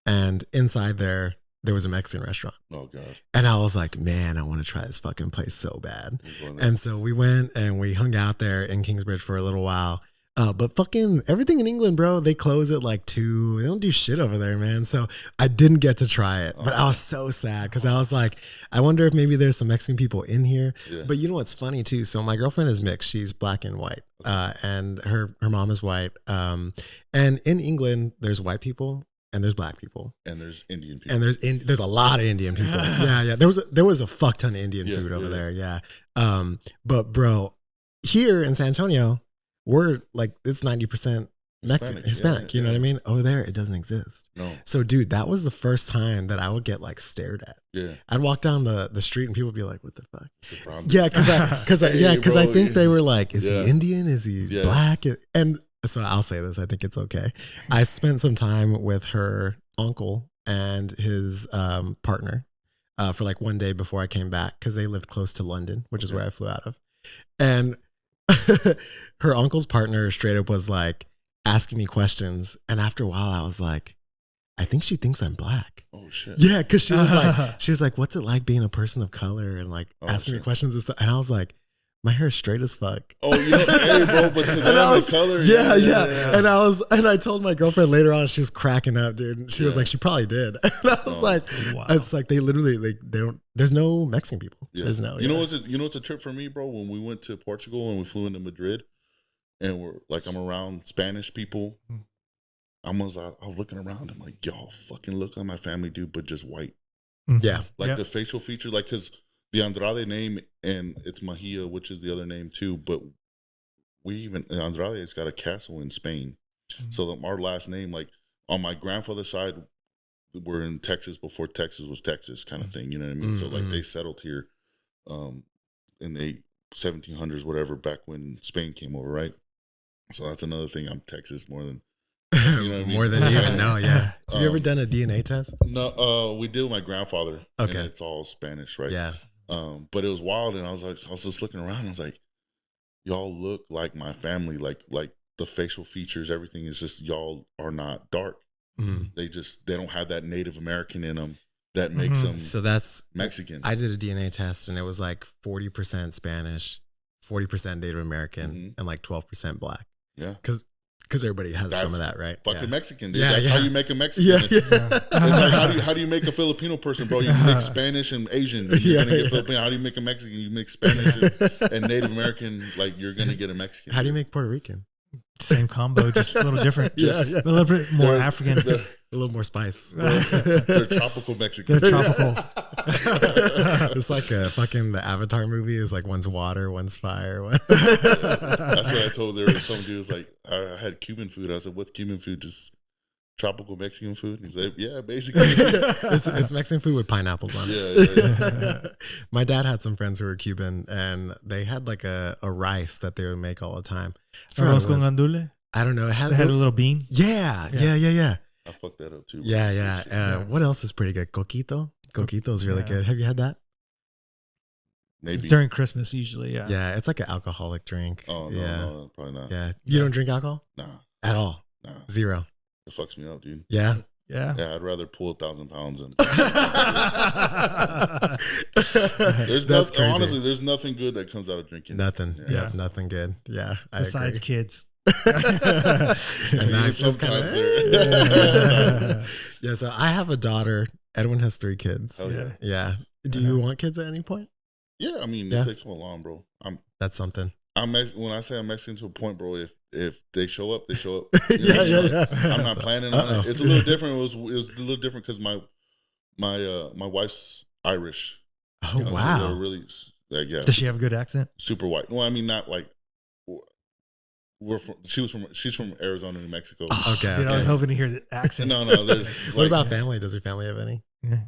and inside there was a Mexican restaurant. Oh god! And I was like, man, I want to try this fucking place so bad. And so we went and we hung out there in Kingsbridge for a little while. But fucking everything in England, bro, they close at like 2. They don't do shit over there, man. So I didn't get to try it, but I was so sad because I was like, I wonder if maybe there's some Mexican people in here. Yeah. But you know what's funny too? So my girlfriend is mixed. She's black and white, and her mom is white. And in England, there's white people. And there's black people, and there's Indian people, and there's a lot of Indian people. Yeah. There was a fuck ton of Indian food over there. Yeah. But bro, here in San Antonio, we're like it's 90% Mexican, Hispanic. You know what I mean? Over there, it doesn't exist. No. So, dude, that was the first time that I would get like stared at. Yeah. I'd walk down the street and people would be like, "What the fuck?" Yeah, because I think they were like, "Is he Indian? Is he black?" And so I'll say this. I think it's okay. I spent some time with her uncle and his partner for like one day before I came back because they lived close to London, which is where I flew out of. And her uncle's partner straight up was like asking me questions. And after a while, I was like, I think she thinks I'm black. Oh shit. Yeah, because she was like, what's it like being a person of color and like asking me questions and stuff. And I was like, my hair is straight as fuck. Oh, you know, hey, bro, but to them, the color. Yeah. And I told my girlfriend later on, she was cracking up, dude. And she was like, she probably did. And I was like, wow. It's like they literally, like, they don't, there's no Mexican people. Yeah. There's no. You know what's a trip for me, bro? When we went to Portugal and we flew into Madrid and we're like, I'm around Spanish people. I was looking around. I'm like, y'all fucking look like my family, dude, but just white. Yeah. Like the facial features, like, because the Andrade name, and it's Mahia, which is the other name too. But Andrade has got a castle in Spain. Mm-hmm. So our last name, like on my grandfather's side, we're in Texas before Texas was Texas kind of thing. You know what I mean? Mm-hmm. So like they settled here in the 1700s, whatever, back when Spain came over, right? So that's another thing. I'm Texas more than, you know what I mean? More than you even know, yeah. Have you ever done a DNA test? No, we did with my grandfather. Okay. And it's all Spanish, right? Yeah. But it was wild, and I was just looking around, and I was like, y'all look like my family, like the facial features, everything is just, y'all are not dark. Mm-hmm. They don't have that Native American in them that makes them so that's Mexican. I did a DNA test, and it was like 40% Spanish, 40% Native American, and like 12% black. Yeah. Because everybody has some of that, right? Fucking Mexican, dude. That's how you make a Mexican. Yeah. It's like, how do you make a Filipino person, bro? You mix Spanish and Asian. You're gonna get Filipino. How do you make a Mexican? You mix Spanish and Native American. Like, you're gonna get a Mexican. How do you make Puerto Rican? Same combo, just a little different. Just a little bit more African. A little more spice. They're tropical Mexican. They're tropical. It's like the Avatar movie is like one's water, one's fire. That's what I told. There was some dude was like, I had Cuban food. I said, what's Cuban food? Just tropical Mexican food? He's like, yeah, basically. It's Mexican food with pineapples on it. Yeah. My dad had some friends who were Cuban, and they had like a rice that they would make all the time. Arroz con andule? I don't know. It had a little bean? Yeah. I fucked that up too. Yeah. What else is pretty good? Coquito. Coquito's really good. Have you had that? Maybe. It's during Christmas usually, yeah. Yeah, it's like an alcoholic drink. Oh, no, probably not. Yeah. You don't drink alcohol? Nah. At all? Nah. Zero. It fucks me up, dude. Yeah? Yeah. Yeah, I'd rather pull 1,000 pounds than. That's crazy. Honestly, there's nothing good that comes out of drinking. Nothing. Yeah. Yeah, nothing good. Yeah, Besides I agree. kids. And that's just Sometimes kinda, yeah. So I have a daughter. Edwin has 3 kids. Oh, yeah. Yeah. Do you want kids at any point? Yeah, I mean, Yeah. if they come along, bro, That's something. when I say I'm Mexican to a point, bro, if they show up, they show up. Yeah. I'm not planning on it. It's a little different. It was a little different because my wife's Irish. Oh, So wow. they're really yeah. Does she have a good accent? Super white? Well, I mean, not like she's from Arizona, New Mexico. Okay. Dude, I was hoping to hear the accent. No. What about family? Does your family have any?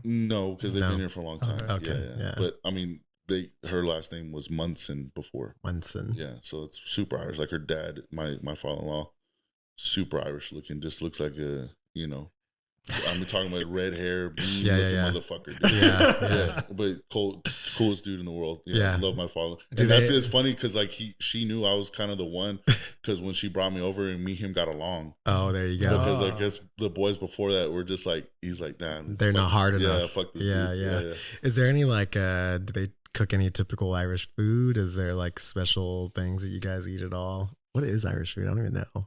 No, because they've No. been here for a long time. Okay, yeah. But I mean, her last name was Munson before. Munson. Yeah, so it's super Irish. Like her dad, my father-in-law, super Irish looking. Just looks like a, I'm talking about red hair, mean looking motherfucker. Dude. Yeah. But coolest dude in the world. Yeah. I love my father. Do And it's funny because like she knew I was kind of the one because when she brought me over and me and him got along. Oh, there you go. Because I guess the boys before that were just like, he's like, nah, They're not hard enough. Yeah, fuck this Yeah, dude. yeah. Is there any like, do they cook any typical Irish food? Is there like special things that you guys eat at all? What is Irish food? I don't even know.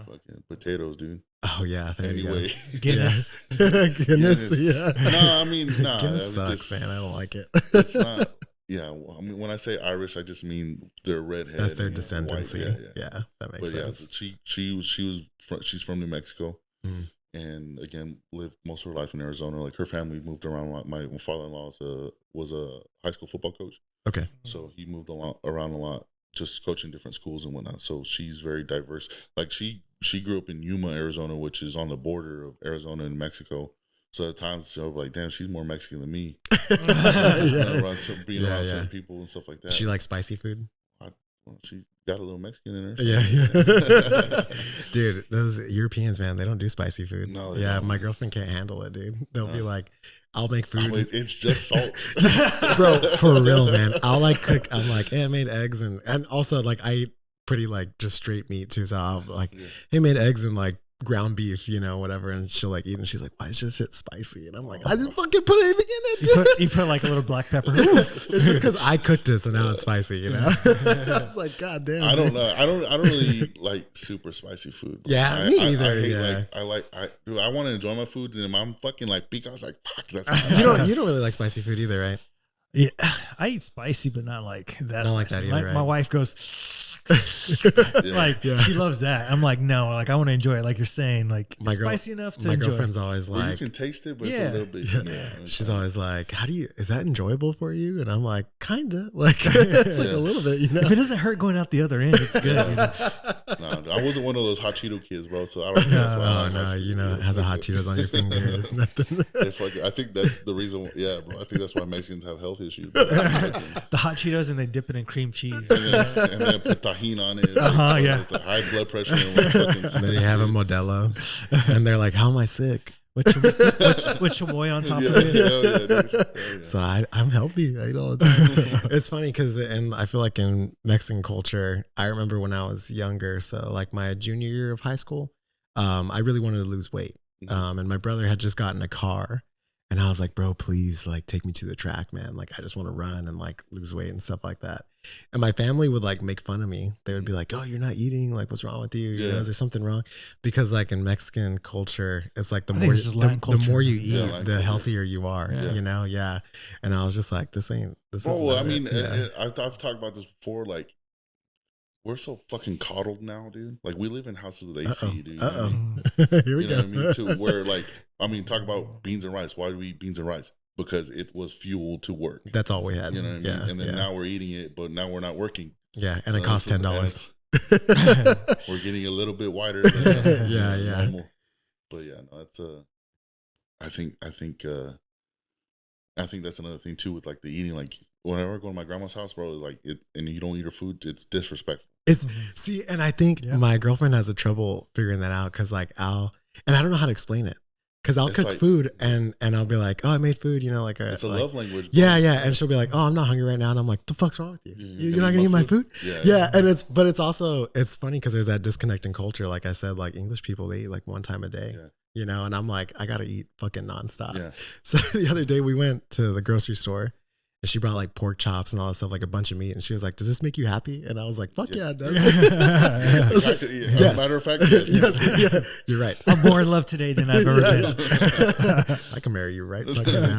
Fucking potatoes, dude. Oh yeah. Anyway, Guinness. Guinness. Yeah. No, I mean, nah. Guinness sucks, man. I don't like it. It's not. Yeah, I mean, when I say Irish, I just mean they're redhead. That's their and descendancy. white. Yeah. That makes sense. She's from New Mexico, and again lived most of her life in Arizona. Like her family moved around a lot. My father-in-law was a high school football coach. Okay. So he moved around a lot, just coaching different schools and whatnot. So she's very diverse. Like she grew up in Yuma, Arizona, which is on the border of Arizona and Mexico. So at times she'll be like, damn, she's more Mexican than me. Around certain people and stuff like that. She likes spicy food. She got a little Mexican in her. So Yeah. Dude, those Europeans, man, they don't do spicy food. No. Yeah, my girlfriend can't handle it, dude. They'll be like, I'll make food. It's just salt. Bro, for real, man. I'll like cook. I'm like, hey, I made eggs and also like I eat pretty like just straight meat too. So I'll like, hey, made eggs and like ground beef, whatever. And she'll like eat and she's like, why is this shit spicy? And I'm like, I didn't fucking put anything in it, dude. You put like a little black pepper. It's just because I cooked it, so now it's spicy, It's like, god damn. I don't know. I don't really eat like super spicy food. Yeah, me either. I hate, Yeah. dude, I want to enjoy my food, and if I'm fucking like peak, I was like, fuck, that's You don't really like spicy food either, right? Yeah, I eat spicy, but not like that. Not like that either, right? My wife goes she loves that. I'm like, no, like I want to enjoy it. Like you're saying, like spicy enough to my enjoy. girlfriend's always well, like, you can taste it, but it's a little bit. She's always like, is that enjoyable for you? And I'm like, kinda. Like it's like a little bit, If it doesn't hurt going out the other end, it's good. No, I wasn't one of those hot Cheeto kids, bro. So I don't think that's why. Oh no, have the hot Cheetos on your fingers. Nothing. I think that's the reason. Yeah, bro. I think that's why Mexicans have health issues. The hot Cheetos and they dip it in cream cheese. And then put tahini on it. Yeah. The high blood pressure. And then they have a Modelo, and they're like, "How am I sick?" With chamoy on top of it. So I'm healthy. I eat all the time. It's funny because, and I feel like in Mexican culture, I remember when I was younger. So like my junior year of high school, I really wanted to lose weight. And my brother had just gotten a car. And I was like, bro, please like take me to the track, man. Like, I just want to run and like lose weight and stuff like that. And my family would like make fun of me. They would be like, oh, you're not eating. Like, what's wrong with you? You know, is there something wrong? Because like in Mexican culture, it's like the more you eat, the healthier you are, Yeah. And I was just like, this is I mean, I've talked about this before. Like, we're so fucking coddled now, dude. Like, we live in houses with AC, dude. Here we go. What I mean? Too, where like, I mean, talk about beans and rice. Why do we eat beans and rice? Because it was fuel to work. That's all we had. You know what I mean? Yeah, and then now we're eating it, but now we're not working. Yeah, and it costs $10. We're getting a little bit wider than normal. But yeah, no, it's I think that's another thing too with like the eating. Like whenever I go to my grandma's house, bro, like it, and you don't eat her food, it's disrespectful. See, and I think my girlfriend has a trouble figuring that out because like and I don't know how to explain it. Because I'll It's cook like- food and I'll be like, oh, I made food, you know, like It's a like, love language. Yeah, yeah. And she'll be like, oh, I'm not hungry right now. And I'm like, the fuck's wrong with you? You're not gonna eat my food? Yeah. And it's funny because there's that disconnect in culture. Like I said, like English people, they eat like one time a day, you know, and I'm like, I gotta eat fucking nonstop. Yeah. So the other day we went to the grocery store and she brought like pork chops and all that stuff, like a bunch of meat. And she was like, does this make you happy? And I was like, fuck yeah, it does. I was like, As a matter of fact, yes. You're right. I'm more in love today than I've ever been. I can marry you right fucking now.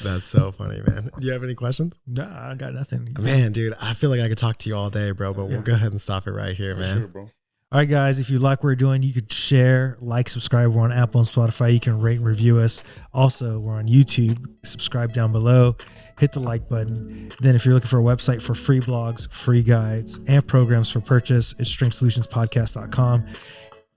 That's so funny, man. Do you have any questions? No, I got nothing. Man, dude, I feel like I could talk to you all day, bro, but we'll go ahead and stop it right here, man. Sure, bro. All right, guys, if you like what we're doing, you could share, like, subscribe. We're on Apple and Spotify. You can rate and review us. Also, we're on YouTube. Subscribe down below. Hit the like button. Then if you're looking for a website for free blogs, free guides, and programs for purchase, it's strengthsolutionspodcast.com.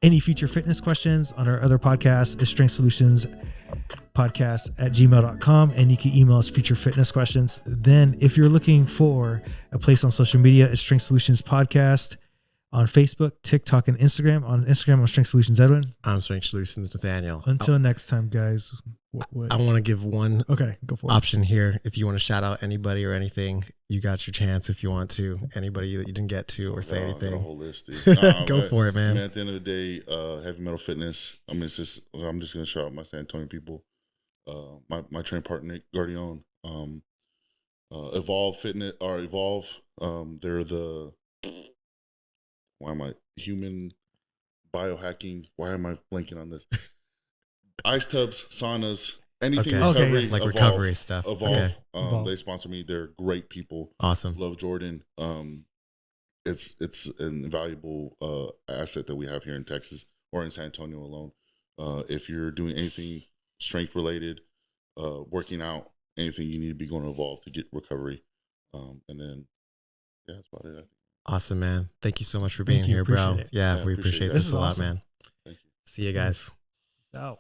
Any future fitness questions on our other podcasts is strengthsolutionspodcast@gmail.com. And you can email us future fitness questions. Then if you're looking for a place on social media, it's Strength Solutions Podcast. On Facebook, TikTok, and Instagram. On Instagram, I'm Strength Solutions Edwin. I'm Strength Solutions Nathaniel. Until next time, guys. I want to give one go for option here. If you want to shout out anybody or anything, you got your chance. If you want to, anybody that you didn't get to or say anything, a whole list, dude. Go for it, man. At the end of the day, heavy metal fitness. I mean, I'm just gonna shout out my San Antonio people. My train partner Nick Guardione. Evolve Fitness or Evolve. They're the human biohacking? Why am I blanking on this? Ice tubs, saunas, anything recovery, like Evolve, recovery stuff. Evolve. Okay. They sponsor me. They're great people. Awesome. Love Jordan. It's an invaluable asset that we have here in Texas or in San Antonio alone. If you're doing anything strength related, working out, anything, you need to be going to Evolve to get recovery. And then, that's about it. Awesome, man. Thank you so much for being here, Appreciate bro. it. Yeah, we appreciate it. this This is a lot, awesome. man. Thank you. See you guys. Out.